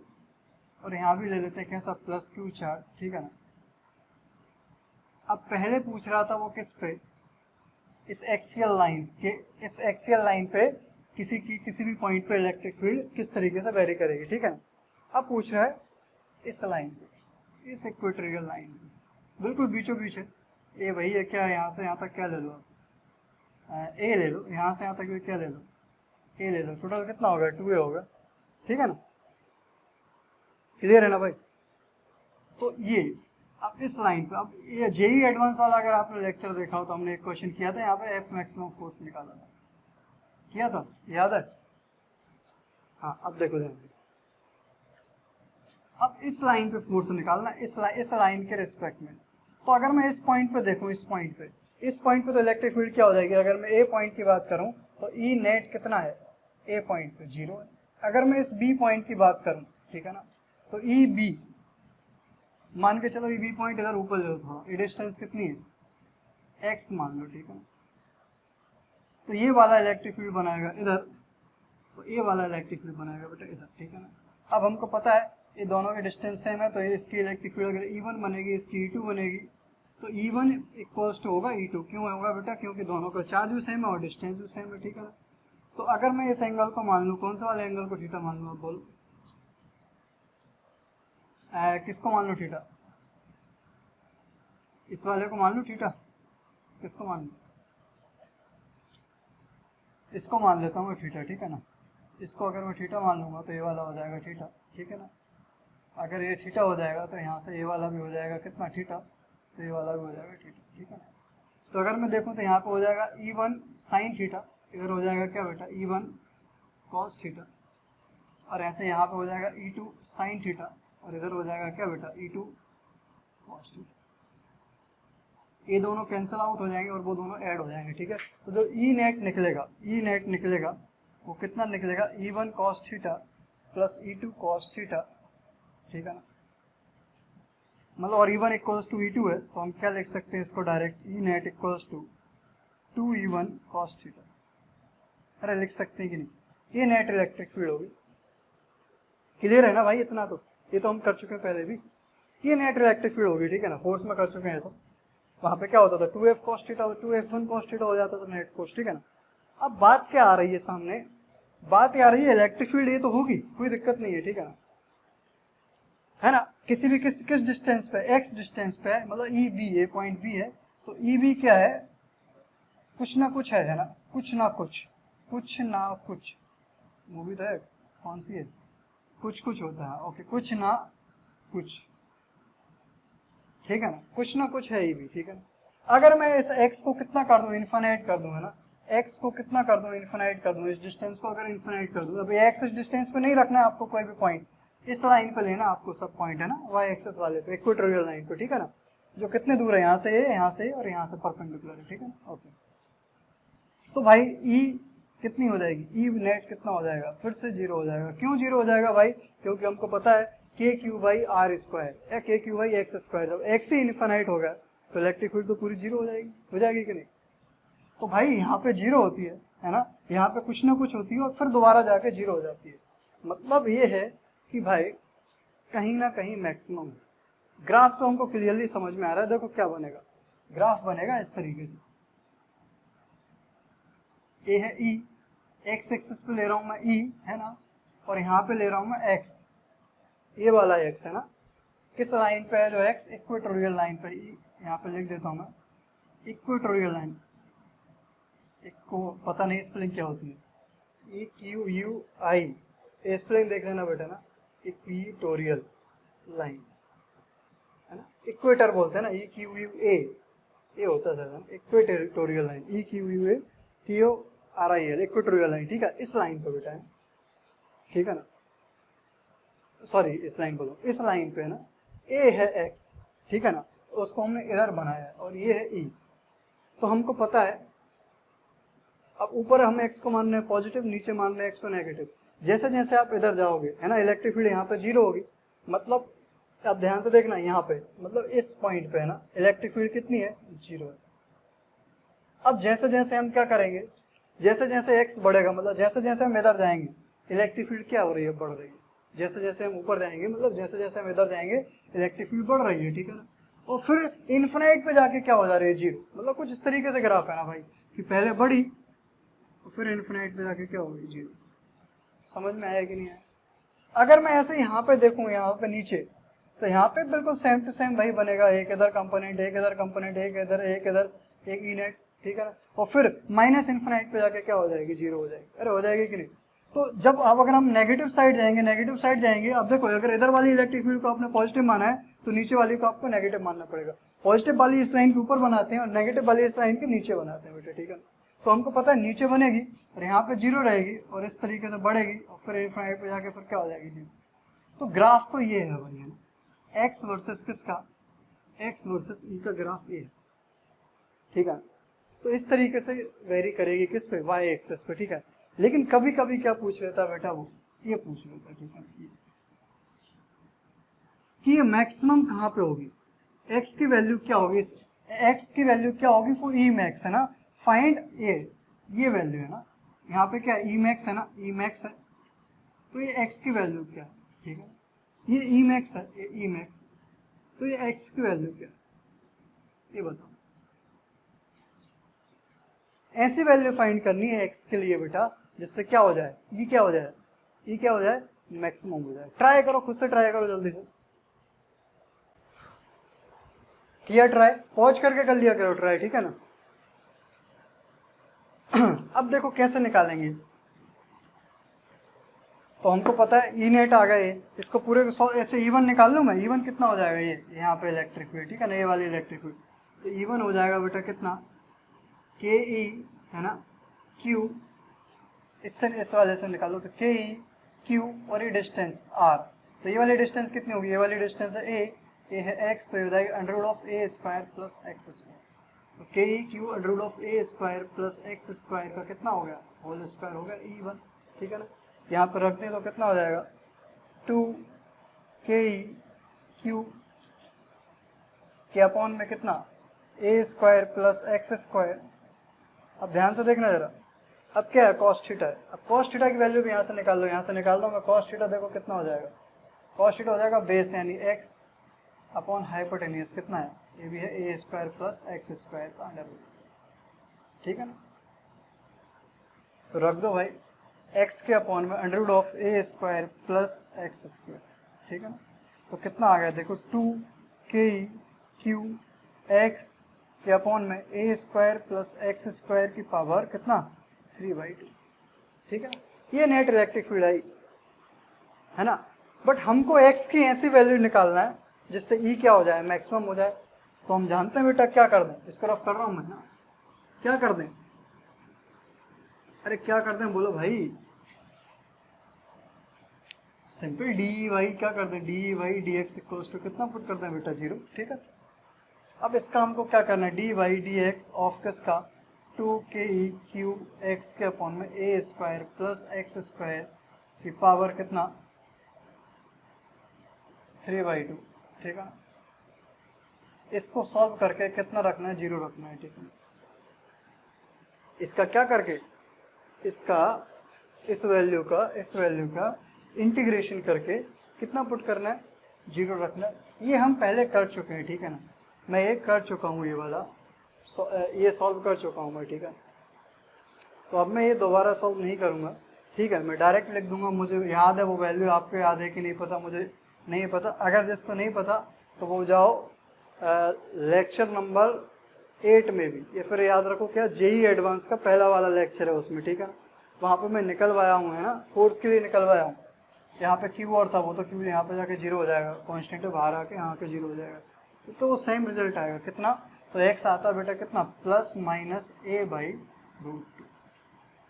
और यहाँ भी ले लेते हैं कैसा? प्लस क्यू चार्ज, ठीक है ना। अब पहले पूछ रहा था वो किस पे? इस एक्सियल लाइन के, इस एक्सियल लाइन पे किसी भी पॉइंट पे इलेक्ट्रिक फील्ड किस तरीके से वेरी करेगी, ठीक है ना। अब पूछ रहा है इस लाइन पे, इस इक्वेटोरियल लाइन पे, बिल्कुल बीचों बीच है। ए वही है क्या? यहाँ से यहाँ तक क्या ले लो आप? ए ले लो, यहाँ से यहाँ तक भी क्या ले लो? ए ले लो। टोटल कितना होगा? 2A होगा, ठीक है ना। क्लियर है ना भाई? तो ये अब इस लाइन पे, अब ये जेई एडवांस वाला अगर आपने लेक्चर देखा हो तो हमने एक क्वेश्चन किया था, यहाँ पे एफ मैक्सिमम फोर्स निकाला था, किया था, याद है? हाँ, अब देखो ध्यान से, अब इस लाइन पे फोर्स निकालना, इस लाइन के रिस्पेक्ट में। तो अगर मैं इस पॉइंट पे देखूँ, इस पॉइंट पे तो इलेक्ट्रिक फील्ड क्या हो जाएगी? अगर मैं ए पॉइंट की बात करूँ तो ई नेट कितना है? ए पॉइंट पे 0 है। अगर मैं इस बी पॉइंट की बात करूँ, ठीक है ना, तो ई बी, मान के चलो ये बी पॉइंट इधर ऊपर ले लो थोड़ा, ये डिस्टेंस कितनी है? एक्स मान लो, ठीक है। तो ये वाला इलेक्ट्रिक फील्ड बनाएगा इधर, तो ये वाला इलेक्ट्रिक फील्ड बनाएगा बेटा इधर, ठीक है ना। अब हमको पता है ये दोनों की डिस्टेंस सेम है तो ये इसकी इलेक्ट्रिक फील्ड अगर E1 बनेगी इसकी E2 बनेगी, तो E1 इक्वल्स टू होगा E2। क्यों होगा बेटा? क्योंकि दोनों का चार्ज भी सेम है और डिस्टेंस भी सेम है, ठीक है ना। तो अगर मैं इस एंगल को मान लूँ, कौन सा वाले एंगल को थीटा मान लूँ, आप बोलो किसको मान लूँ थीटा? इस वाले को मान लूँ थीटा? किसको मान लूँ? इसको मान लेता हूँ मैं थीटा, ठीक है ना। इसको अगर मैं थीटा मान लूँगा तो ये वाला हो जाएगा थीटा, ठीक है ना। अगर ये थीटा हो जाएगा तो यहाँ से ये वाला भी हो जाएगा कितना? थीटा। तो ये वाला भी हो जाएगा थीटा, ठीक है ना। तो अगर मैं देखूँ तो यहाँ पे हो जाएगा E1 साइन थीटा, इधर हो जाएगा क्या बेटा? E1 कॉस थीटा, और ऐसे यहाँ पे हो जाएगा E2 साइन थीटा, और इधर हो जाएगा क्या बेटा? E2 cos theta. ये दोनों कैंसिल आउट हो जाएंगे और वो दोनों ऐड हो जाएंगे, ठीक है। तो जो ई नेट निकलेगा वो कितना निकलेगा? E1 cos theta plus E2 cos theta, ठीक है ना। मतलब और E1 इक्वल्स टू E2 है तो हम क्या लिख सकते हैं इसको direct? E net equals to 2E1 cos theta. अरे लिख सकते हैं कि नहीं? ये नेट इलेक्ट्रिक फील्ड होगी। क्लियर है ना भाई? इतना तो ये तो हम कर चुके हैं पहले भी। ये नेट इलेक्ट्रिक फील्ड होगी, ठीक है ना। फोर्स में कर चुके हैं सब। वहाँ पे क्या होता था? 2F cos theta 2F1 cos theta हो जाता था नेट फोर्स, ठीक है ना। अब बात क्या आ रही है सामने? बात ये आ रही है इलेक्ट्रिक फील्ड ये तो होगी, कोई दिक्कत नहीं है, ठीक है ना, है ना। किसी भी किस डिस्टेंस पे? x डिस्टेंस पे है, मतलब ई बी, ये पॉइंट बी है, तो ई बी क्या है? कुछ ना कुछ है ना, कुछ ना कुछ मूवी तो है, कौन सी है? कुछ होता है, ओके, कुछ ना कुछ, ठीक है ना। कुछ ना कुछ है ई बी, ठीक है ना। अगर मैं इस x को कितना कर दूं? इन्फिनाइट कर दूं, है ना। x को कितना कर दूं? इन्फिनाइट कर दूं। इस डिस्टेंस को अगर इन्फिनाइट कर दूं, अभी x इस डिस्टेंस पे नहीं रखना है आपको, कोई भी पॉइंट इस लाइन पे लेना आपको, सब पॉइंट है ना y एक्सिस वाले पे, इक्वेटोरियल लाइन पे, ठीक है ना। जो कितने दूर है? यहाँ से और यहाँ से परपेंडिकुलर है, ठीक है ना, ओके। तो भाई ई कितनी हो जाएगी? ई नेट कितना हो जाएगा? फिर से जीरो हो जाएगा। क्यों जीरो हो जाएगा भाई? क्योंकि हमको पता है के क्यू बाई आर स्क्वायर या के क्यू बाई एक्स स्क्वायर, जब एक्स ही इन्फिनाइट होगा तो इलेक्ट्रिक फील्ड तो पूरी जीरो हो जाएगी कि नहीं? तो भाई यहाँ पे जीरो होती है ना, यहाँ पे कुछ ना कुछ होती है और फिर दोबारा जाके जीरो हो जाती है। मतलब ये है कि भाई कहीं ना कहीं मैक्सिमम। ग्राफ तो हमको क्लियरली समझ में आ रहा है। देखो क्या बनेगा, ग्राफ बनेगा इस तरीके से, ये है ई, एक्स एक्सिस पे ले रहा हूँ मैं ई, है ना, और यहाँ पे ले रहा हूँ मैं एक्स, ये वाला एक्स है ना। किस लाइन पे है जो एक्स? इक्वेटोरियल लाइन पे। यहाँ पे लिख देता हूँ मैं इक्वेटोरियल लाइन, एक को पता नहीं स्पेलिंग क्या होती है, EQUI, स्पेलिंग देख लेना बेटा ना, इक्वेटोरियल लाइन, है ना। इक्वेटर बोलते हैं ना, EQUA, ये होता था equatorial line, EQUA TORIL, equatorial line, ठीक है। इस लाइन पे बेटा है, ठीक है ना, सॉरी इस लाइन बोलो, इस लाइन पे है ना, ए है एक्स, ठीक है ना, उसको हमने इधर बनाया है और ये है ई। तो हमको पता है, अब ऊपर हम एक्स को मान रहे हैं पॉजिटिव, नीचे मान रहे हैं एक्स को नेगेटिव। जैसे जैसे आप इधर जाओगे, है ना, इलेक्ट्रिक फील्ड यहाँ पे जीरो होगी। मतलब आप ध्यान से देखना यहाँ पे, मतलब इस पॉइंट पे है ना, इलेक्ट्रिक फील्ड कितनी है? जीरो है। अब जैसे जैसे हम क्या करेंगे, जैसे जैसे एक्स बढ़ेगा, मतलब जैसे जैसे हम इधर जाएंगे, इलेक्ट्रिक फील्ड क्या हो रही है? बढ़ रही है। जैसे जैसे हम ऊपर जाएंगे, मतलब जैसे जैसे हम इधर जाएंगे, इलेक्ट्रिक फील्ड बढ़ रही है, ठीक है ना। और फिर इन्फिनाइट पे जाके क्या हो जा रही है? जीरो। मतलब कुछ इस तरीके से ग्राफ है ना भाई, कि पहले बढ़ी और फिर इन्फिनाइट पे जाके क्या हो गई? जीरो। समझ में आया कि नहीं आया? अगर मैं ऐसे यहाँ पे देखूँ, यहाँ पे नीचे, तो यहाँ पे बिल्कुल सेम टू सेम वही बनेगा, एक इधर कंपोनेंट, एक इधर कंपोनेंट, एक इधर, एक ई नेट, ठीक है ना। और फिर माइनस इन्फिनाइट पे जाके क्या हो जाएगी? जीरो हो जाएगी। अरे हो जाएगी कि नहीं? तो जब अब अगर हम नेगेटिव साइड जाएंगे, अब देखो अगर इधर वाली इलेक्ट्रिक फील्ड को आपने पॉजिटिव माना है तो नीचे वाली को आपको नेगेटिव मानना पड़ेगा। पॉजिटिव वाली इस लाइन के ऊपर बनाते हैं और नेगेटिव वाली इस लाइन के नीचे बनाते हैं बेटे, ठीक है ना। तो हमको पता है नीचे बनेगी और यहाँ पे जीरो रहेगी और इस तरीके से बढ़ेगी और फिर इन्फिनाइट पे जाके फिर क्या हो जाएगी? जीरो। तो ग्राफ तो ये है भाई, है ना, एक्स वर्सेस किसका? एक्स वर्सेस ई का ग्राफ ये है, ठीक है। तो इस तरीके से वेरी करेगी किस पे? वाई एक्सेस पे, ठीक है। लेकिन कभी कभी क्या पूछ लेता बेटा, वो ये पूछ लेता, ठीक है, कि ये मैक्सिमम कहाँ पे होगी? एक्स की वैल्यू क्या होगी? एक्स की वैल्यू क्या होगी फॉर ई मैक्स, है ना। फाइंड ये वैल्यू है ना, यहाँ पे क्या ई मैक्स है ना, ई मैक्स है, तो ये एक्स की वैल्यू क्या है, ठीक है। ये ई मैक्स है, ये ई मैक्स, तो ये एक्स की वैल्यू क्या है ये बताओ। ऐसी वैल्यू फाइंड करनी है एक्स के लिए बेटा जिससे क्या हो जाए, ई क्या हो जाए, ई क्या हो जाए, मैक्सिमम हो जाए। ट्राई करो, खुद से ट्राई करो जल्दी से। किया ट्राई, पॉज करके कर लिया करो ट्राई, ठीक है ना। अब देखो कैसे निकालेंगे, तो हमको पता है ई नेट आ गया ये, इसको पूरे को अच्छा ई1 निकाल लूँ मैं, ई1 कितना हो जाएगा, ये यहाँ पे इलेक्ट्रिक फील्ड, ठीक है ना, ये वाली इलेक्ट्रिक फील्ड, तो ई1 हो जाएगा बेटा कितना, के ई है ना, क्यू, इससे इस वाले से निकालो तो के ई क्यू, और ये डिस्टेंस आर, तो ये वाली डिस्टेंस कितनी होगी, ये वाली डिस्टेंस है ए है एक्स, तो ये हो जाएगा under root of A square plus X square, तो K E Q under root of A square plus X square का कितना हो गया, होल स्क्वायर हो गया ई1, ठीक है ना। यहाँ पर रख दें तो कितना हो जाएगा, 2 के ई क्यू के अपॉन में कितना, ए स्क्वायर प्लस एक्स स्क्वायर। अब ध्यान से देखना जरा, अब क्या है, कॉस थीटा है, अब कॉस थीटा की वैल्यू भी यहाँ से निकाल लो, यहाँ से निकाल लो मैं, कॉस थीटा देखो कितना हो जाएगा, कॉस थीटा हो जाएगा बेस यानी एक्स अपॉन हाइपोटेनियस कितना है, ये भी है ए स्क्वायर प्लस एक्स स्क्वायर का अंडर रूट, ठीक है ना। तो रख दो भाई x के अपॉन में under root of A square plus X square, ठीक है ना। तो कितना आ गया देखो, 2 के ई क्यू एक्स के अपॉन में A square plus X square की पावर कितना, 3/2, ठीक है ना। ये नेट इलेक्ट्रिक फील्ड है ना। बट हमको x की ऐसी वैल्यू निकालना है जिससे E क्या हो जाए, मैक्सिमम हो जाए। तो हम जानते हैं बेटा क्या कर दें, इसको रफ कर रहा हूँ मैं ना, क्या कर दें, अरे क्या कर दें बोलो भाई, सिंपल डी वाई क्या कर दें, D Y D X equals to कितना पुट कर दें बेटा, 0, ठीक है। अब इसका हमको क्या करना है, D Y D X of किसका, 2 के ई क्यू एक्स के अपॉन में A square plus X square की पावर कितना, 3/2, ठीक है। इसको सॉल्व करके कितना रखना है, 0 रखना है, ठीक है। इसका क्या करके, इसका इस वैल्यू का इंटीग्रेशन करके कितना पुट करना है, 0 रखना है। ये हम पहले कर चुके हैं, ठीक है ना, मैं ये कर चुका हूँ, ये वाला ये सॉल्व कर चुका हूँ मैं, ठीक है। तो अब मैं ये दोबारा सॉल्व नहीं करूँगा, ठीक है, मैं डायरेक्ट लिख दूंगा। मुझे याद है वो वैल्यू, आपको याद है कि नहीं पता, मुझे नहीं पता। अगर जिसको नहीं पता तो वो जाओ लेक्चर नंबर 8 में भी, ये फिर याद रखो क्या, जेई एडवांस का पहला वाला लेक्चर है उसमें, ठीक है। वहाँ पे मैं निकलवाया हूँ, है ना, फोर्स के लिए निकलवाया हूँ। यहाँ पे क्यू और था, वो तो क्यू यहाँ पे जाके 0 हो जाएगा, कॉन्स्टेंट बाहर आके यहाँ पे 0 हो जाएगा, तो वो सेम रिजल्ट आएगा। कितना, तो एक्स आता है बेटा कितना, plus minus A by root 2,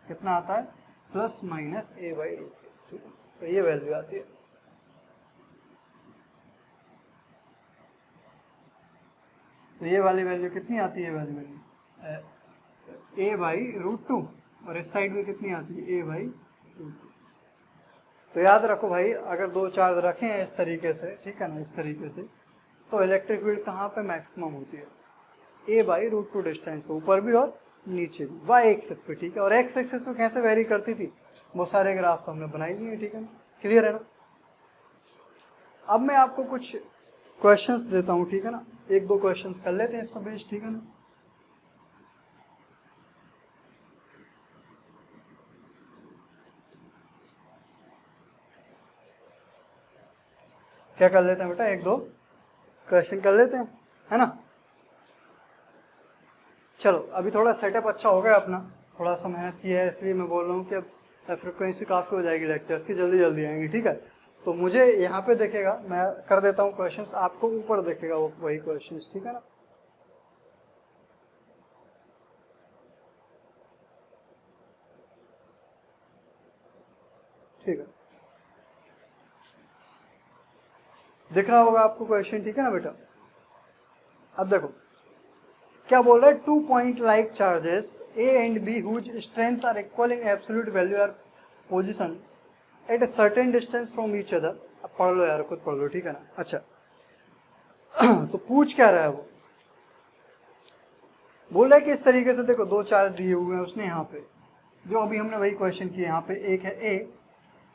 कितना आता है, plus minus A by root 2, ठीक है। तो ये वैल्यू आती है। तो ये वाली वैल्यू कितनी आती है, वैल्यू ए बाई रूट 2, और इस साइड में कितनी आती है, ए बाई रूट 2। तो याद रखो भाई, अगर दो चार्ज रखें हैं इस तरीके से, ठीक है ना, इस तरीके से, तो इलेक्ट्रिक फील्ड कहाँ पे मैक्सिमम होती है, ए बाई रूट 2 डिस्टेंस पे, ऊपर भी और नीचे भी, वाई एक्सिस पे, ठीक है। और एक्स एक्सिस पे कैसे वेरी करती थी, वो सारे ग्राफ तो हमने बनाई दिए, ठीक है ना, क्लियर है ना। अब मैं आपको कुछ क्वेश्चंस देता हूँ, ठीक है ना, 1-2 क्वेश्चंस कर लेते हैं इसको बेस, ठीक है ना। क्या कर लेते हैं बेटा, 1-2 क्वेश्चन कर लेते हैं, है ना। चलो अभी थोड़ा सेटअप अच्छा हो गया अपना, थोड़ा सा मेहनत की है, इसलिए मैं बोल रहा हूँ कि अब फ्रिक्वेंसी काफ़ी हो जाएगी लेक्चर्स की, जल्दी जल्दी आएंगी, ठीक है। तो मुझे यहाँ पे देखेगा, मैं कर देता हूँ क्वेश्चंस, आपको ऊपर देखेगा वो वही क्वेश्चंस, ठीक है ना। ठीक है, दिख रहा होगा आपको क्वेश्चन, ठीक है ना बेटा। अब देखो क्या बोल रहा है, 2 point like charges A and B whose strengths are equal in absolute value are position at a certain distance from each other. अब पढ़ लो यार, खुद पढ़ लो, ठीक है ना। अच्छा तो पूछ क्या रहा है वो, बोल रहा है कि इस तरीके से देखो, 2 चार्ज दिए हुए हैं उसने यहाँ पे, जो अभी हमने वही क्वेश्चन किया, यहाँ पे एक है ए,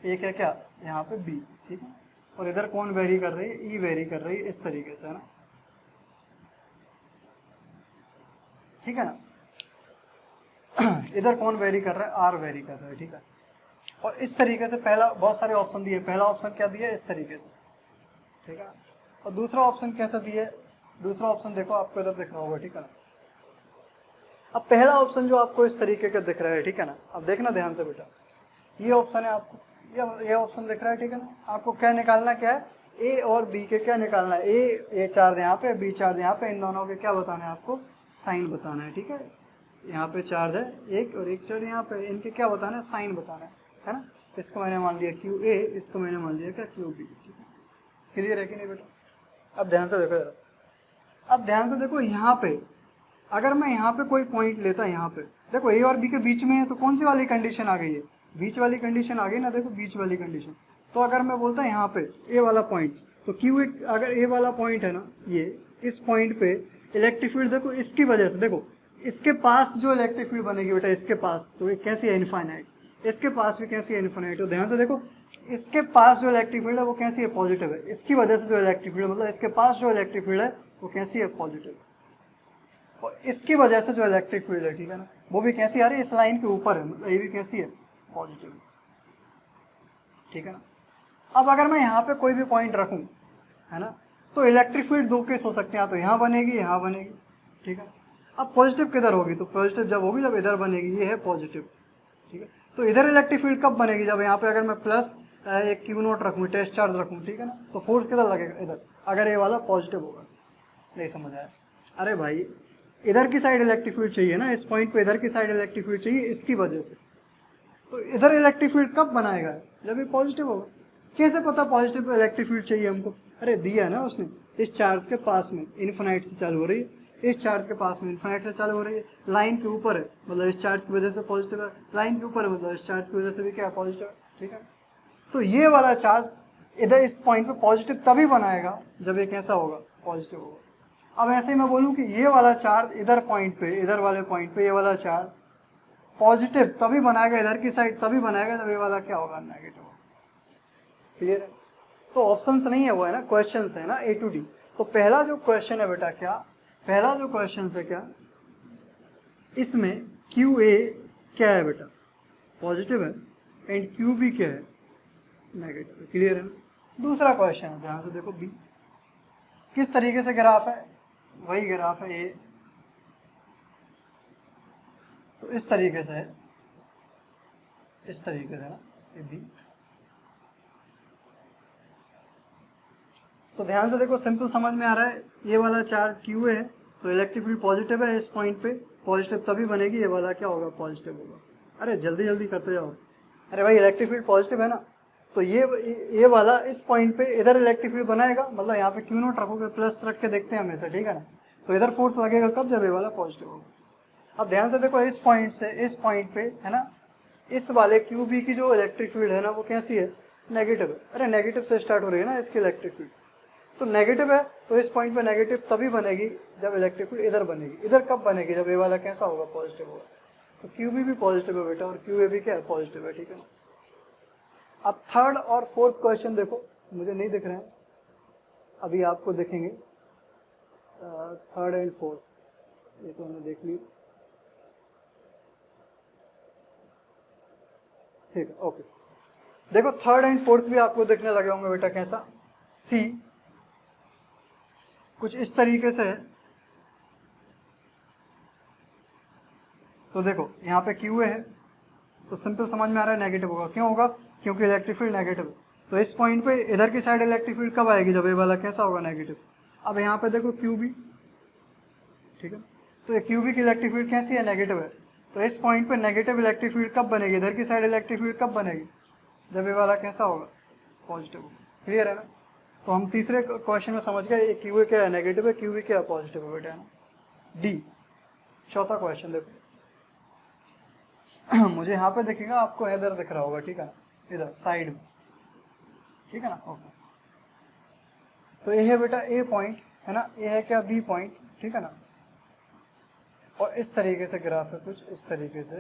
एक है क्या यहाँ पे बी, ठीक है। और इधर कौन वेरी कर रही है, ई वेरी कर रही है, इस तरीके से, है ना, ठीक है ना। इधर कौन वेरी कर रहा है, आर वेरी कर रहा है, ठीक है। और इस तरीके से पहला, बहुत सारे ऑप्शन दिए, पहला ऑप्शन क्या दिया, इस तरीके से, ठीक है। और दूसरा ऑप्शन कैसा दिया, दूसरा ऑप्शन देखो आपको इधर दिख रहा होगा, ठीक है ना। अब पहला ऑप्शन जो आपको इस तरीके का दिख रहा है, ठीक है ना, अब देखना ध्यान से बेटा, ये ऑप्शन है आपको, ये ऑप्शन दिख रहा है, ठीक है ना। आपको क्या निकालना, क्या है, ए और बी के क्या निकालना है, ए चार्ज यहाँ पे, बी चार्ज यहाँ पे, इन दोनों के क्या बताना है आपको, साइन बताना है, ठीक है। यहाँ पे चार्ज है एक और एक चार्ज यहाँ पे, इनके क्या बताना है, साइन बताना है ना। इसको मैंने मान लिया क्यू ए, इसको मैंने मान लिया क्या, क्यू बी, ठीक है। क्लियर है कि नहीं बेटा। अब ध्यान से देखो जरा, अब ध्यान से देखो, यहाँ पे अगर मैं यहाँ पे कोई पॉइंट लेता, यहाँ पे देखो ए और बी के बीच में है, तो कौन सी वाली कंडीशन आ गई है, बीच वाली कंडीशन आ गई ना, देखो बीच वाली कंडीशन। तो अगर मैं बोलता यहाँ पे ए वाला पॉइंट, तो क्यू एक, अगर ए वाला पॉइंट है ना, ये इस पॉइंट पे इलेक्ट्रिक फील्ड देखो, इसकी वजह से देखो, इसके पास जो इलेक्ट्रिक फील्ड बनेगी बेटा, इसके पास, तो ये कैसी है, इनफाइनाइट, इसके पास भी कैसी है, इनफाइनाइट। तो ध्यान से देखो, इसके पास जो इलेक्ट्रिक फील्ड है वो कैसी है, पॉजिटिव है, इसकी वजह से जो इलेक्ट्रिक फील्ड, मतलब इसके पास जो इलेक्ट्रिक फील्ड है वो कैसी है, पॉजिटिव। और इसकी वजह से जो इलेक्ट्रिक फील्ड है, ठीक है ना, वो भी कैसी आ रही है, इस लाइन के ऊपर है, मतलब ये भी कैसी है, पॉजिटिव, ठीक है ना। अब अगर मैं यहाँ पे कोई भी पॉइंट रखूँ, है ना, तो इलेक्ट्रिक फील्ड दो केस हो सकते हैं, तो यहाँ बनेगी, यहाँ बनेगी, ठीक है। अब पॉजिटिव किधर होगी, तो पॉजिटिव जब होगी जब इधर बनेगी, ये है पॉजिटिव, ठीक है। तो इधर इलेक्ट्रिक फील्ड कब बनेगी, जब यहाँ पे अगर मैं प्लस एक क्यू नोट रखूँ, टेस्ट चार्ज रखूँ, ठीक है ना, तो फोर्स किधर लगेगा, इधर, अगर ये वाला पॉजिटिव होगा। नहीं समझ आया, अरे भाई इधर की साइड इलेक्ट्रिक फील्ड चाहिए ना, इस पॉइंट पे इधर की साइड इलेक्ट्रिक फील्ड चाहिए, इसकी वजह से। तो इधर इलेक्ट्रिक फील्ड कब बनाएगा, जब ये पॉजिटिव होगा। कैसे पता पॉजिटिव इलेक्ट्रिक फील्ड चाहिए हमको, अरे दिया ना उसने, इस चार्ज के पास में इन्फिनाइट से चालू हो रही है, इस चार्ज के पास में इन्फिनाइट से चालू हो रही है, लाइन के ऊपर है, मतलब इस चार्ज की वजह से पॉजिटिव है, लाइन के ऊपर है, मतलब इस चार्ज की वजह से भी क्या है, पॉजिटिव है, ठीक है। तो ये वाला चार्ज इधर इस पॉइंट पे पॉजिटिव तभी बनाएगा जब ये कैसा होगा, पॉजिटिव होगा। अब ऐसे ही मैं बोलूँ कि ये वाला चार्ज इधर पॉइंट पे, इधर वाले पॉइंट पे ये वाला चार्ज पॉजिटिव तभी बनाएगा, इधर की साइड तभी बनाएगा जब ये वाला क्या होगा, नेगेटिव होगा। क्लियर है। तो ऑप्शंस नहीं है, वो है ना क्वेश्चंस है ना, ए टू डी। तो पहला जो क्वेश्चन है बेटा, क्या पहला जो क्वेश्चन है, क्या इसमें क्यू ए क्या है बेटा, पॉजिटिव है, एंड क्यू बी क्या है, नेगेटिव है। क्लियर है ना। दूसरा क्वेश्चन है, ध्यान से देखो, बी किस तरीके से ग्राफ है, वही ग्राफ है ए, तो इस तरीके से है, इस तरीके से ना, ये बी। तो ध्यान से देखो, सिंपल समझ में आ रहा है, ये वाला चार्ज क्यू है, तो इलेक्ट्रिक फील्ड पॉजिटिव है, इस पॉइंट पे पॉजिटिव तभी बनेगी, ये वाला क्या होगा, पॉजिटिव होगा। अरे जल्दी जल्दी करते जाओ, अरे भाई इलेक्ट्रिक फील्ड पॉजिटिव है ना, तो ये वाला इस पॉइंट पे इधर इलेक्ट्रिक फील्ड बनाएगा, मतलब यहाँ पे क्यू नोट रखोगे, प्लस रख के देखते हैं हमेशा, ठीक है ना। तो इधर फोर्स लगेगा कब, जब ये वाला पॉजिटिव होगा। अब ध्यान से देखो, इस पॉइंट से इस पॉइंट पे, है ना, इस वाले क्यू बी की जो इलेक्ट्रिक फील्ड है ना, वो कैसी है, नेगेटिव है। अरे नेगेटिव से स्टार्ट हो रही है ना इसकी इलेक्ट्रिक फील्ड, तो नेगेटिव है, तो इस पॉइंट पे नेगेटिव तभी बनेगी जब इलेक्ट्रिक फील्ड इधर बनेगी। इधर कब बनेगी, जब ये वाला कैसा होगा, पॉजिटिव होगा। तो क्यू बी भी पॉजिटिव है बेटा, और क्यू ए भी क्या है, पॉजिटिव है, ठीक है ना। अब थर्ड और फोर्थ क्वेश्चन देखो, मुझे नहीं दिख रहे हैं, अभी आपको दिखेंगे, थर्ड एंड फोर्थ, ये तो हमने देख ली, ठीक है, ओके। देखो थर्ड एंड फोर्थ भी आपको दिखने लगे होंगे बेटा, कैसा, सी कुछ इस तरीके से है। तो देखो यहाँ पे क्यू है, तो सिंपल समझ में आ रहा है नेगेटिव होगा, क्यों होगा, क्योंकि इलेक्ट्रिक फील्ड नेगेटिव है। तो इस पॉइंट पे इधर की साइड इलेक्ट्रिक फील्ड कब आएगी, जब ये वाला कैसा होगा, नेगेटिव। अब यहाँ पे देखो क्यू बी, ठीक है, तो ये क्यू बी की इलेक्ट्रिक फील्ड कैसी है, नेगेटिव है। तो इस पॉइंट पे नेगेटिव इलेक्ट्रिक फील्ड कब बनेगी, इधर की साइड इलेक्ट्रिक फील्ड कब बनेगी, जब ये वाला कैसा होगा, पॉजिटिव होगा। क्लियर है ना। तो हम तीसरे क्वेश्चन में समझ गए, क्यू ए क्या है, नेगेटिव है, क्यू बी क्या है, पॉजिटिव है बेटा, है ना। डी चौथा क्वेश्चन देखो, मुझे यहाँ पे दिखेगा, आपको इधर दिख रहा होगा, ठीक है ना, इधर साइड में, ठीक है ना, ओके। तो ये है बेटा ए पॉइंट, है ना, ये है क्या, बी पॉइंट, ठीक है ना। और इस तरीके से ग्राफ है, कुछ इस तरीके से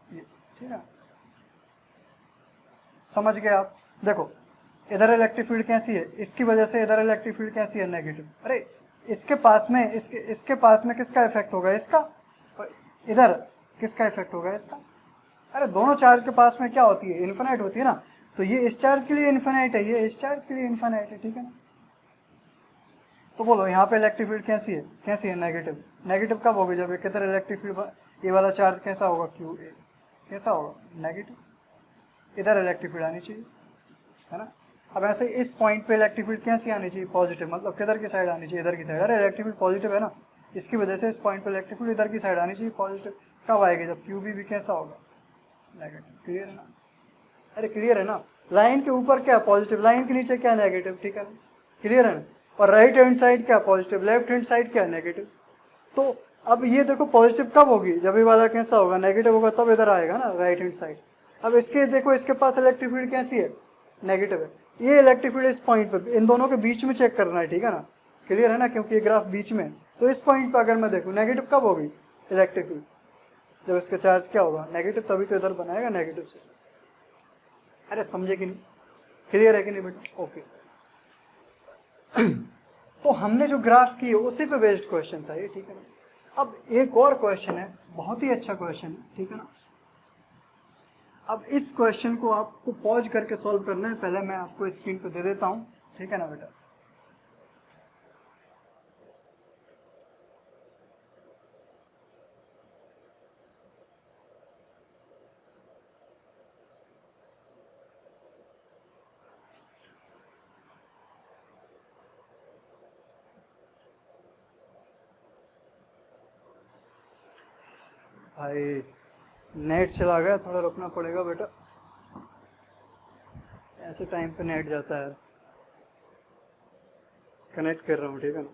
ये, ठीक है, समझ गए आप। देखो इधर इलेक्ट्रिक फील्ड कैसी है, इसकी वजह से इधर इलेक्ट्रिक फील्ड कैसी है, नेगेटिव। अरे इसके पास में इसके पास में किसका इफेक्ट होगा, इसका, और इधर किसका इफेक्ट होगा, इसका। अरे दोनों चार्ज के पास में क्या होती है, इन्फिनाइट होती है ना। तो ये इस चार्ज के लिए इन्फिनाइट है, ये इस चार्ज के लिए इन्फिनाइट है, ठीक है ना। तो बोलो यहाँ पे इलेक्ट्रिक फील्ड कैसी है, नेगेटिव। नेगेटिव कब होगी, जब एक इधर इलेक्ट्रिक फील्ड, ये वाला चार्ज कैसा होगा, क्यू ए, कैसा होगा, नेगेटिव। इधर इलेक्ट्रिक फील्ड आनी चाहिए, है ना। अब ऐसे इस पॉइंट पे इलेक्ट्रिक फील्ड कैसी आनी चाहिए, पॉजिटिव, मतलब किधर की साइड आनी चाहिए, इधर की साइड। अरे इलेक्ट्रिक फील्ड पॉजिटिव है ना, इसकी वजह से इस पॉइंट पे इलेक्ट्रिक फील्ड इधर की साइड आनी चाहिए, पॉजिटिव। कब आएगी, जब क्यू भी कैसा होगा, नेगेटिव। क्लियर है ना, अरे क्लियर है ना। लाइन के ऊपर क्या पॉजिटिव, लाइन के नीचे क्या नेगेटिव, ठीक है ना, क्लियर है ना। और राइट हैंड साइड क्या पॉजिटिव, लेफ्ट हैंड साइड क्या नेगेटिव। तो अब ये देखो पॉजिटिव कब होगी, जब ये वाला कैसा होगा, नेगेटिव होगा, तब इधर आएगा ना राइट हैंड साइड। अब इसके देखो, इसके पास इलेक्ट्रिक फील्ड कैसी है, नेगेटिव है। ये इलेक्ट्रिक फील्ड इस पॉइंट पे, इन दोनों के बीच में चेक करना है, ठीक है ना, क्लियर है ना, क्योंकि ये ग्राफ बीच में। तो इस पॉइंट पे अगर मैं देखूँ, नेगेटिव कब होगी इलेक्ट्रिक फील्ड, जब इसका चार्ज क्या होगा, नेगेटिव, तभी तो इधर बनाएगा नेगेटिव से। अरे समझे कि नहीं, क्लियर है कि नहीं बेटा, ओके। तो हमने जो ग्राफ की है उसी पे बेस्ड क्वेश्चन था ये, ठीक है ना। अब एक और क्वेश्चन है, बहुत ही अच्छा क्वेश्चन है, ठीक है ना। अब इस क्वेश्चन को आपको पॉज करके सॉल्व करना है, पहले मैं आपको स्क्रीन पे दे देता हूँ, ठीक है ना बेटा। भाई नेट चला गया, थोड़ा रुकना पड़ेगा बेटा, ऐसे टाइम पे नेट जाता है। कनेक्ट कर रहा हूँ, ठीक है ना।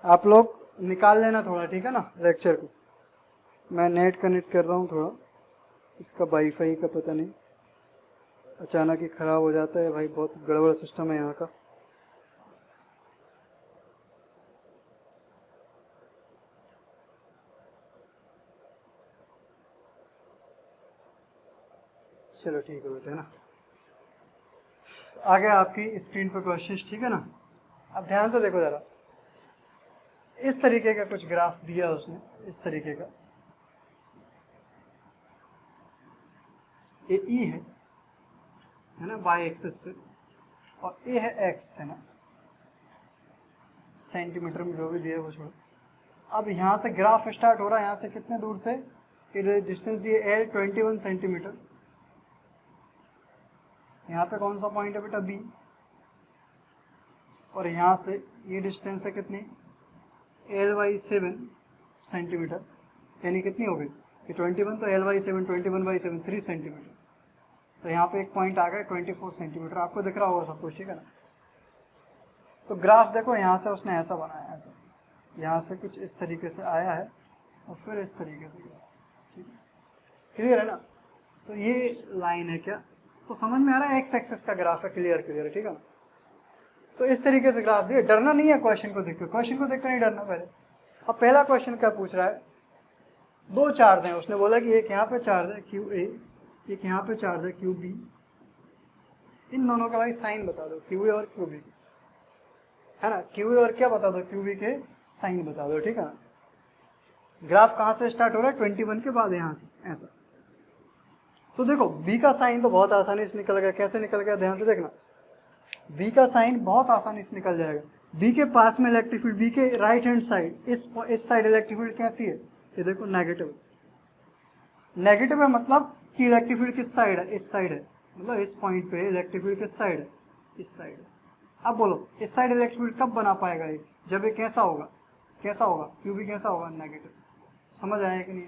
आप लोग निकाल लेना थोड़ा, ठीक है ना, लेक्चर को। मैं नेट कनेक्ट कर रहा हूँ थोड़ा, इसका वाईफाई का पता नहीं अचानक ही ख़राब हो जाता है भाई, बहुत गड़बड़ सिस्टम है यहाँ का। चलो ठीक है बेटा ना, आगे आपकी स्क्रीन पर क्वेश्चंस, ठीक है ना। अब ध्यान से देखो ज़रा, इस तरीके का कुछ ग्राफ दिया उसने, इस तरीके का, ये ई है ना, वाई एक्सिस पे, और ए है एक्स, है ना, सेंटीमीटर में जो भी दिया है वो छोड़ो। अब यहाँ से ग्राफ स्टार्ट हो रहा है, यहाँ से कितने दूर से, ये डिस्टेंस दिए एल 21 सेंटीमीटर। यहाँ पे कौन सा पॉइंट है बेटा, बी। और यहाँ से ये डिस्टेंस है कितनी, L/7 सेंटीमीटर, यानी कितनी हो गई, कि 21, तो L/7 21/7 3 सेंटीमीटर। तो यहाँ पे एक पॉइंट आ गया 24 सेंटीमीटर, आपको दिख रहा होगा सब कुछ, ठीक है ना। तो ग्राफ देखो, यहाँ से उसने ऐसा बनाया, ऐसा, यहाँ से कुछ इस तरीके से आया है और फिर इस तरीके से गया, ठीक है, क्लियर है ना। तो ये लाइन है क्या, तो समझ में आ रहा है, एक्स एक्सिस का ग्राफ है, क्लियर है, ठीक है ना। तो इस तरीके से ग्राफ दिए, डरना नहीं है क्वेश्चन को देख कर नहीं डरना पहले। अब पहला क्वेश्चन क्या पूछ रहा है, दो चार्ज हैं, उसने बोला कि एक यहाँ पे चार्ज है क्यू ए, एक यहाँ पे चार्ज है क्यू बी। इन दोनों का भाई साइन बता दो, क्यू ए और क्यू बी, है ना। क्यू ए और क्या बता दो, क्यू बी के साइन बता दो, ठीक है ना। ग्राफ कहाँ से स्टार्ट हो रहा है, 21 के बाद, यहाँ से ऐसा। तो देखो बी का साइन तो बहुत आसानी से निकल गया, कैसे निकल गया, ध्यान से देखना। बी का साइन बहुत आसानी से निकल जाएगा। बी के पास में इलेक्ट्रिक फील्ड, बी के राइट हैंड साइड, इस साइड इलेक्ट्रिक फील्ड कैसी है, ये देखो नेगेटिव। नेगेटिव है मतलब कि इलेक्ट्रिक फील्ड किस साइड है, इस साइड है, मतलब इस पॉइंट पे इलेक्ट्रिक फील्ड किस साइड है, इस साइड है। अब बोलो इस साइड इलेक्ट्रिक फील्ड कब बना पाएगा ये, जब ये कैसा होगा, क्यू भी कैसा होगा, नेगेटिव। समझ आया कि नहीं?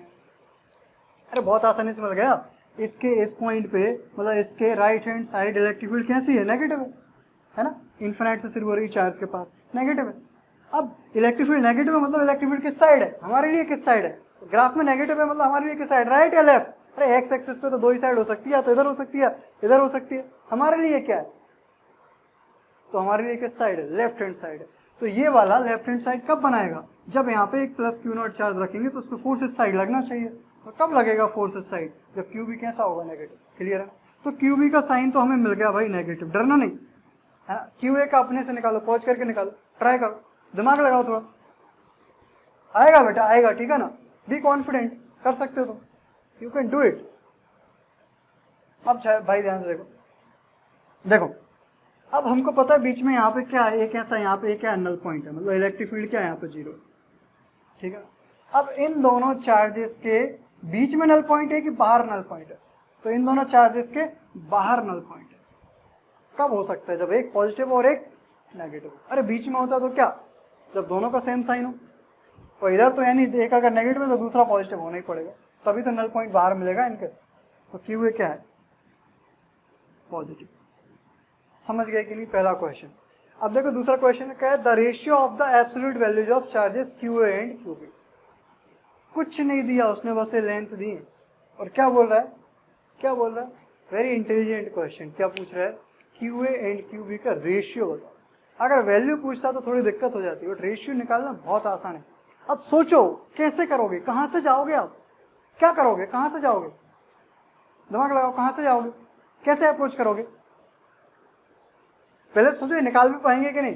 अरे बहुत आसानी से मिल गया। इसके इस पॉइंट पे, मतलब इसके right hand side electric field कैसी है, नेगेटिव है ना। इन्फिनाइट से शुरू हो रही चार्ज के पास, नेगेटिव है। अब इलेक्ट्रिक फील्ड नेगेटिव है मतलब इलेक्ट्रिक फील्ड किस साइड है, हमारे लिए किस साइड है, ग्राफ में नेगेटिव है मतलब हमारे लिए किस साइड, राइट या लेफ्ट। अरे एक्स एक्सिस पे तो दो ही साइड हो सकती है, तो इधर हो सकती है, इधर हो सकती है, हमारे लिए क्या है, तो हमारे लिए किस साइड है, लेफ्ट हैंड साइड है। तो ये वाला लेफ्ट हैंड साइड कब बनाएगा, जब यहाँ पे एक प्लस क्यू नॉट चार्ज रखेंगे तो उस पर फोर्स इस साइड लगना चाहिए। तो कब लगेगा फोर्स इस साइड, जब क्यू बी कैसा होगा, नेगेटिव। क्लियर है। तो क्यू बी का साइन तो हमें मिल गया भाई नेगेटिव, डरना नहीं है ना। क्यू ए का अपने से निकालो, पहुंच करके निकालो, ट्राई करो, दिमाग लगाओ थोड़ा, आएगा बेटा आएगा, ठीक है ना। बी कॉन्फिडेंट, कर सकते हो तुम, यू कैन डू इट। अब भाई ध्यान से देखो, देखो अब हमको पता है बीच में यहाँ पे क्या है, एक ऐसा यहाँ पे एक क्या नल पॉइंट है, मतलब इलेक्ट्रिक फील्ड क्या है यहाँ पे, 0। ठीक है। अब इन दोनों चार्जेस के बीच में नल पॉइंट है कि बाहर नल पॉइंट है, तो इन दोनों चार्जेस के बाहर नल पॉइंट है। कब हो सकता है, जब एक पॉजिटिव और एक नेगेटिव। अरे बीच में होता तो क्या, जब दोनों का सेम साइन हो। तो इधर तो है नहीं, एक अगर नेगेटिव है तो दूसरा पॉजिटिव होना ही पड़ेगा, तभी तो नल पॉइंट बाहर मिलेगा इनके। तो क्यू ए क्या है, पॉजिटिव। समझ गए कि नहीं, पहला क्वेश्चन। अब देखो दूसरा क्वेश्चन क्या है, the ratio of the absolute values of charges Q A and Q B. कुछ नहीं दिया उसने, बस ये लेंथ दी और क्या बोल रहा है, क्या बोल रहा है, वेरी इंटेलिजेंट क्वेश्चन। क्या पूछ रहा है, Q A and Q B का रेशियो बताओ। अगर वैल्यू पूछता तो थोड़ी दिक्कत हो जाती है, बट रेशियो निकालना बहुत आसान है। अब सोचो कैसे करोगे, कहाँ से जाओगे आप, क्या करोगे, कहाँ से जाओगे, दिमाग लगाओ, कहाँ से जाओगे, कैसे अप्रोच करोगे। पहले सोचो निकाल भी पाएंगे कि नहीं।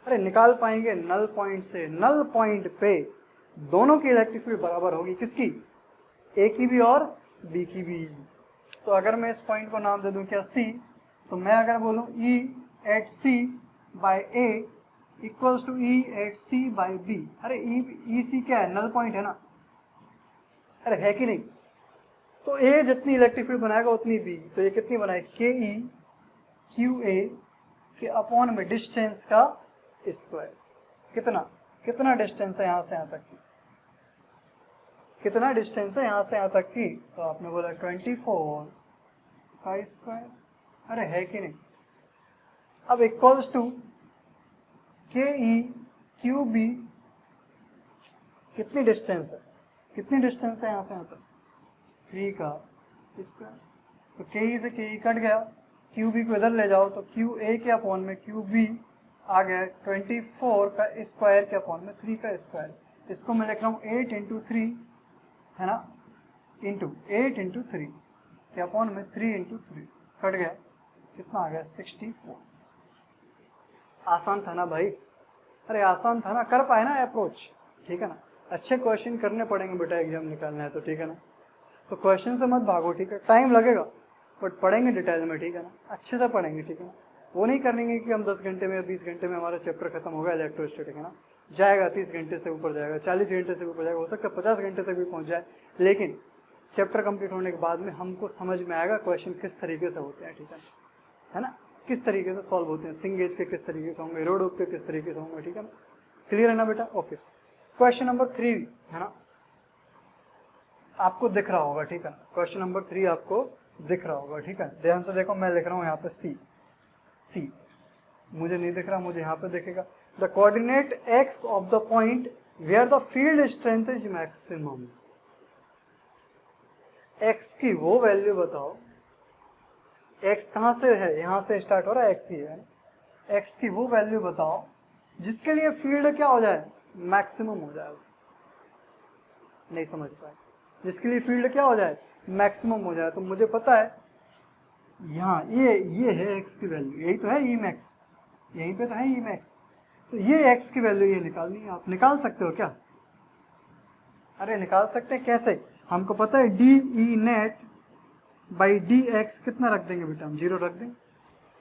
अरे निकाल पाएंगे, नल पॉइंट से। नल पॉइंट पे दोनों की इलेक्ट्रिक फील्ड बराबर होगी, किसकी, ए की भी और बी की भी। तो अगर मैं इस पॉइंट को नाम दे दूं क्या, सी, तो मैं अगर बोलूं E eight C by A equals to E eight C by B. अरे ई सी क्या है, नल पॉइंट है ना, अरे है कि नहीं। तो ए जितनी इलेक्ट्रिक फील्ड बनाएगा उतनी बी, तो ये कितनी बनाए, के ई क्यू ए के अपॉन में डिस्टेंस का स्क्वायर। कितना, कितना डिस्टेंस है यहाँ से यहाँ तक की, कितना डिस्टेंस है यहाँ से यहाँ तक की, तो आपने बोला 24 का स्क्वायर। अरे है कि नहीं। अब इक्वल्स टू के ई क्यू बी, कितनी डिस्टेंस है, कितनी डिस्टेंस है यहाँ से यहाँ तक, 3 का स्क्वायर। तो के ई से के ई कट गया, क्यू बी को इधर ले जाओ तो क्यू ए के अपॉन में क्यू बी आ गया 24 का स्क्वायर के अपॉन में 3 का स्क्वायर। इसको मैं लिख रहा हूँ 8 इंटू 3 है ना, इंटू 8 इंटू 3 के अपॉन में 3 इंटू 3 कट गया, कितना आ गया 64। आसान था ना भाई, अरे आसान था ना, कर पाए ना अप्रोच, ठीक है ना। अच्छे क्वेश्चन करने पड़ेंगे बेटा, एग्जाम निकालना है तो, ठीक है ना। तो क्वेश्चन से मत भागो, ठीक है, टाइम लगेगा बट पढ़ेंगे डिटेल में, ठीक है ना, अच्छे से पढ़ेंगे, ठीक है ना। वो नहीं करेंगे कि हम 10 घंटे में या 20 घंटे में हमारा चैप्टर खत्म होगा इलेक्ट्रोस्टैटिक, है ना, जाएगा 30 घंटे से ऊपर जाएगा, 40 घंटे से ऊपर जाएगा, हो सकता है 50 घंटे तक भी पहुंच जाए, लेकिन चैप्टर कंप्लीट होने के बाद में हमको समझ में आएगा क्वेश्चन किस तरीके से होते हैं, ठीक है ना, किस तरीके से सॉल्व होते हैं, सिंगेज के किस तरीके से होंगे, रोड के किस तरीके से होंगे, ठीक है ना। क्लियर है ना बेटा, ओके। क्वेश्चन नंबर 3 है ना, आपको दिख रहा होगा, ठीक है ना, क्वेश्चन नंबर 3 आपको दिख रहा होगा, ठीक है। ध्यान से देखो, मैं लिख रहा हूँ यहाँ पे सी, सी मुझे नहीं दिख रहा, मुझे यहाँ पे दिखेगा। The coordinate X of the point where the field strength is maximum. X की वो वैल्यू बताओ, एक्स कहाँ से है, यहाँ से स्टार्ट हो रहा है, एक्स ही है, एक्स की वो वैल्यू बताओ जिसके लिए फील्ड क्या हो जाए, मैक्सिमम हो जाए। नहीं समझ पाए, जिसके लिए फील्ड क्या हो जाए, मैक्सिमम हो जाए। तो मुझे पता है यहाँ ये है एक्स की वैल्यू, यही तो है ई मैक्स, यहीं पे तो है ई मैक्स। तो ये एक्स की वैल्यू ये निकालनी है, आप निकाल सकते हो क्या, अरे निकाल सकते हैं, कैसे, हमको पता है D E net by D x कितना रख देंगे बेटा, हम 0 रख देंगे।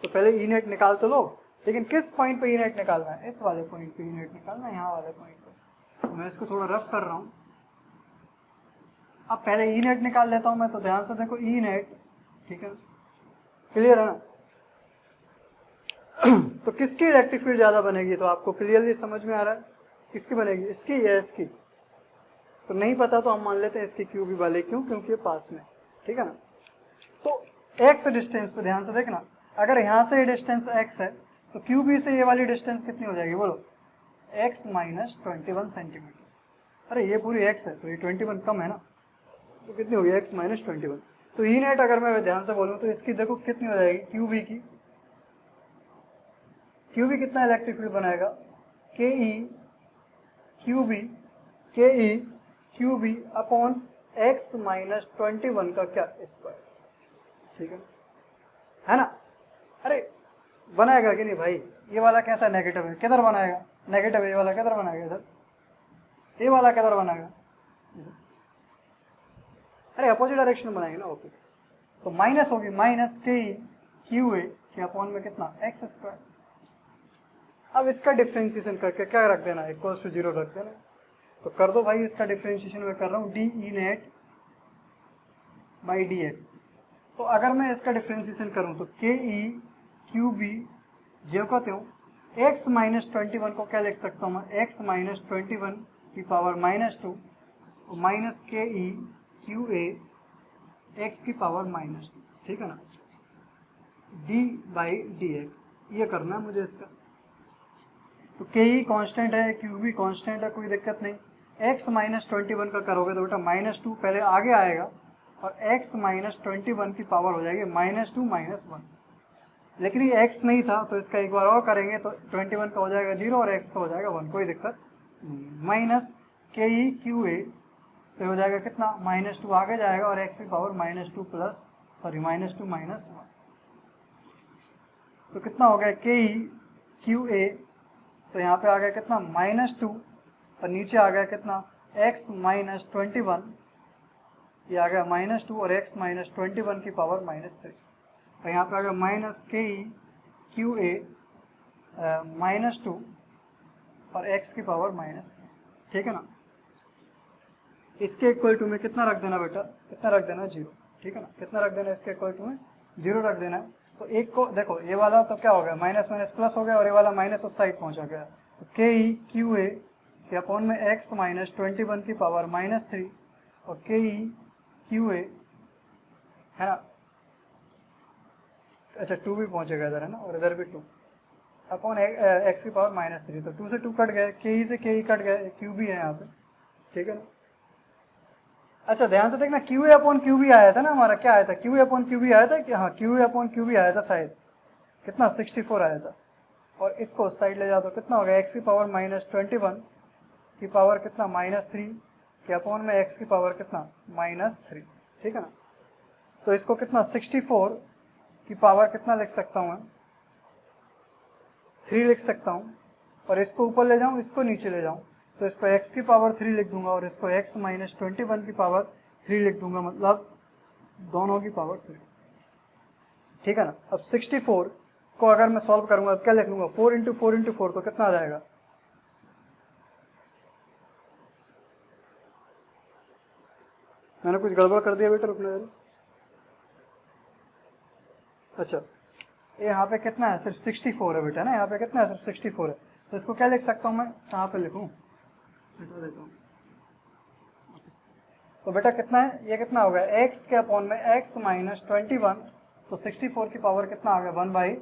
तो पहले ई नेट निकाल तो लो, लेकिन किस पॉइंट पे ई नेट निकालना है, इस वाले पॉइंट पे ई नेट निकालना है, यहाँ वाले पॉइंट पे। तो मैं इसको थोड़ा रफ कर रहा हूँ। अब पहले ई नेट निकाल लेता हूँ मैं, तो ध्यान से देखो ई नेट, ठीक है, क्लियर है ना। तो किसकी इलेक्ट्रिक फील्ड ज़्यादा बनेगी, तो आपको क्लियरली समझ में आ रहा है किसकी बनेगी, इसकी या इसकी। तो नहीं पता तो हम मान लेते हैं इसकी क्यू बी वाले, क्यों, क्योंकि ये पास में, ठीक है ना। तो एक्स डिस्टेंस पे ध्यान से देखना, अगर यहाँ से ये डिस्टेंस एक्स है तो क्यू बी से ये वाली डिस्टेंस कितनी हो जाएगी, बोलो, एक्स माइनस 21 सेंटीमीटर। अरे ये पूरी एक्स है तो ये 21 कम है ना, तो कितनी होगी, एक्स माइनस 21। तो ई नेट अगर मैं ध्यान से बोलूँ तो इसकी देखो कितनी हो जाएगी, क्यू बी की क्यू बी कितना इलेक्ट्रिक फील्ड बनाएगा, K E Q B, K E Q B upon X minus 21 का क्या स्क्वायर, ठीक है ना। अरे बनाएगा कि नहीं भाई, ये वाला कैसा नेगेटिव है, किधर बनाएगा, नेगेटिव है, ये वाला किधर बनाएगा, इधर, ये वाला किधर बनाएगा, अरे अपोजिट डायरेक्शन में बनाएंगे ना, ओके। तो माइनस होगी, माइनस के ई क्यू ए के अपॉन में कितना एक्स स्क्वायर। अब इसका डिफ्रेंशिएशन करके क्या रख देना, इक्वल्स टू 0 रख देना। तो कर दो भाई, इसका डिफ्रेंशिएशन मैं कर रहा हूँ D E net by D x. तो अगर मैं इसका डिफ्रेंशिएशन करूँ तो के ई क्यू बी जो कहते हूँ एक्स माइनस 21 को क्या लिख सकता हूँ मैं, एक्स माइनस 21 की पावर -2 माइनस के ई क्यू ए एक्स की पावर -2, ठीक है ना, डी बाई डी एक्स, ये करना है मुझे इसका। तो के ई कॉन्स्टेंट है, क्यू बी कॉन्स्टेंट है, कोई दिक्कत नहीं। एक्स माइनस 21 का करोगे तो बेटा -2 पहले आगे आएगा और x माइनस 21 की पावर हो जाएगी -2 -1। लेकिन ये x नहीं था तो इसका एक बार और करेंगे तो 21 का हो जाएगा 0 और x का हो जाएगा 1, कोई दिक्कत नहीं। माइनस के ई क्यू ए तो हो जाएगा कितना, -2 आगे जाएगा और x की पावर -2 प्लस -2 -1, तो कितना हो गया के ई क्यू ए, तो यहाँ पे आ गया कितना -2 और नीचे आ गया कितना x माइनस 21, ये आ गया -2 और x माइनस 21 की पावर -3, और यहाँ पे आ गया माइनस के ई क्यू ए -2 और x की पावर -3, ठीक है ना। इसके इक्वल टू में कितना रख देना बेटा, कितना रख देना 0, ठीक है ना, कितना रख देना, इसके इक्वल टू में 0 रख देना है। तो एक को देखो, ये वाला तो क्या हो गया, माइनस माइनस प्लस हो गया और ये वाला माइनस उस साइड पहुंचा गया। तो के ई क्यू ए के अपॉन में x माइनस 21 की पावर -3 और के ई क्यू ए है ना, अच्छा 2 भी पहुंचेगा इधर है ना, और इधर भी 2 अपॉन x की पावर -3, तो 2 से 2 कट गए, के ई से के ई कट गए, क्यू बी है यहाँ पे, ठीक है ना। अच्छा ध्यान से देखना, Q A upon Q B आया था ना हमारा, क्या आया था, Q A upon Q B आया था कि, हाँ Q A upon Q B आया था शायद, कितना 64 आया था, और इसको साइड ले जाओ तो कितना हो गया, x की पावर -21 की पावर कितना -3 के अपॉन में x की पावर कितना -3, ठीक है ना। तो इसको कितना 64 की पावर कितना लिख सकता हूँ मैं, 3 लिख सकता हूँ, और इसको ऊपर ले जाऊँ, इसको नीचे ले जाऊँ तो इसको x की पावर 3 लिख दूंगा और इसको x माइनस 21 की पावर 3 लिख दूंगा, मतलब दोनों की पावर 3, ठीक है ना। अब 64 को अगर मैं सॉल्व करूंगा तो क्या लिख लूंगा, 4 इंटू 4 इंटू 4, तो कितना आ जाएगा, मैंने कुछ गड़बड़ कर दिया बेटा, रुकने दे। अच्छा ये यहाँ पे कितना है, सिर्फ 64 है बेटा ना, यहाँ पे कितना है, सिर्फ 64 है, तो इसको क्या लिख सकता हूँ मैं, कहाँ पे लिखूँ, देता हूँ। तो बेटा कितना है, ये कितना हो गया, x के अपॉन में x माइनस 21, तो 64 की पावर कितना आ गया 1/3,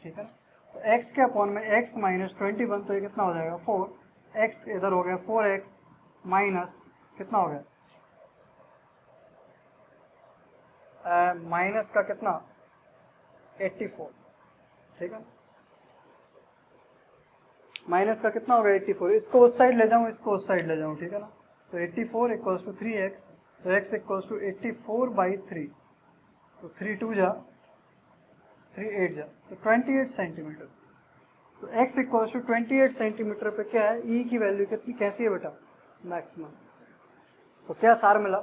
ठीक है ना। तो x के अपॉन में x माइनस 21, तो ये कितना हो जाएगा 4, x इधर हो गया 4x माइनस कितना हो गया, माइनस का कितना 84, ठीक है, माइनस का कितना होगा 84, इसको उस साइड ले जाऊँ, इसको उस साइड ले जाऊँ, ठीक है ना। तो 84 इक्वल्स टू 3x, तो x इक्वल्स टू 84/3, तो 3 2 जा 3 8 जा, तो 28 सेंटीमीटर। तो x इक्वल्स टू 28 सेंटीमीटर पे क्या है, e की वैल्यू कितनी कैसी है बेटा, मैक्सिमम। तो क्या सार मिला,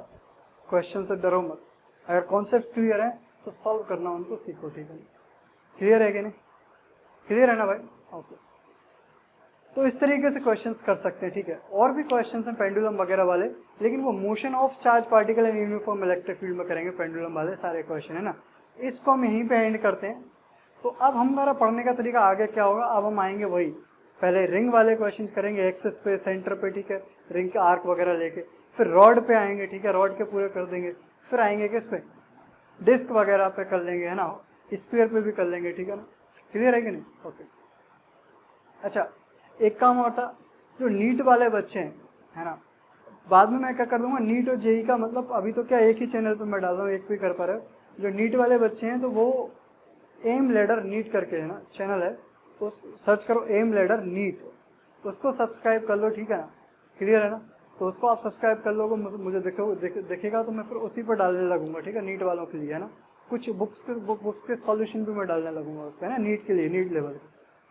क्वेश्चन से डरो मत, अगर कॉन्सेप्ट क्लियर है तो सॉल्व करना उनको सीखो, ठीक है। क्लियर है कि नहीं, क्लियर है ना भाई, ओके। तो इस तरीके से क्वेश्चंस कर सकते हैं, ठीक है। और भी क्वेश्चंस हैं पेंडुलम वगैरह वाले, लेकिन वो motion of charge particle and uniform electric field में करेंगे, पेंडुलम वाले सारे क्वेश्चन है ना। इसको हम यहीं पे एंड करते हैं। तो अब हमारा पढ़ने का तरीका आगे क्या होगा, अब हम आएंगे वही पहले रिंग वाले क्वेश्चंस करेंगे, एक्सेस पे, सेंटर पे, ठीक है, रिंग के आर्क वगैरह लेके, फिर रॉड पे आएंगे, ठीक है, रॉड के पूरे कर देंगे, फिर आएंगे किस पे, डिस्क वगैरह पे कर लेंगे, है ना, स्फीयर पे भी कर लेंगे, ठीक है ना। क्लियर है कि नहीं, ओके। अच्छा एक काम और था, जो नीट वाले बच्चे हैं, है ना, बाद में मैं क्या कर दूंगा, नीट और जेई का मतलब अभी तो क्या एक ही चैनल पे मैं डाल रहा हूँ, एक भी कर पा रहे हो। जो नीट वाले बच्चे हैं तो वो एम लेडर नीट करके है ना चैनल है, उस सर्च करो एम लैडर नीट, उसको सब्सक्राइब कर लो, ठीक है ना, क्लियर है ना। तो उसको आप सब्सक्राइब कर लोगे, मुझे देखेगा तो मैं फिर उसी पर डालने लगूंगा, ठीक है, नीट वालों के लिए, है ना। कुछ बुक्स के सॉल्यूशन भी मैं डालने लगूंगा उस पर, है ना, नीट के लिए, नीट लेवल,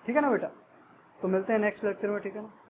ठीक है ना बेटा। तो मिलते हैं नेक्स्ट लेक्चर में, ठीक है ना।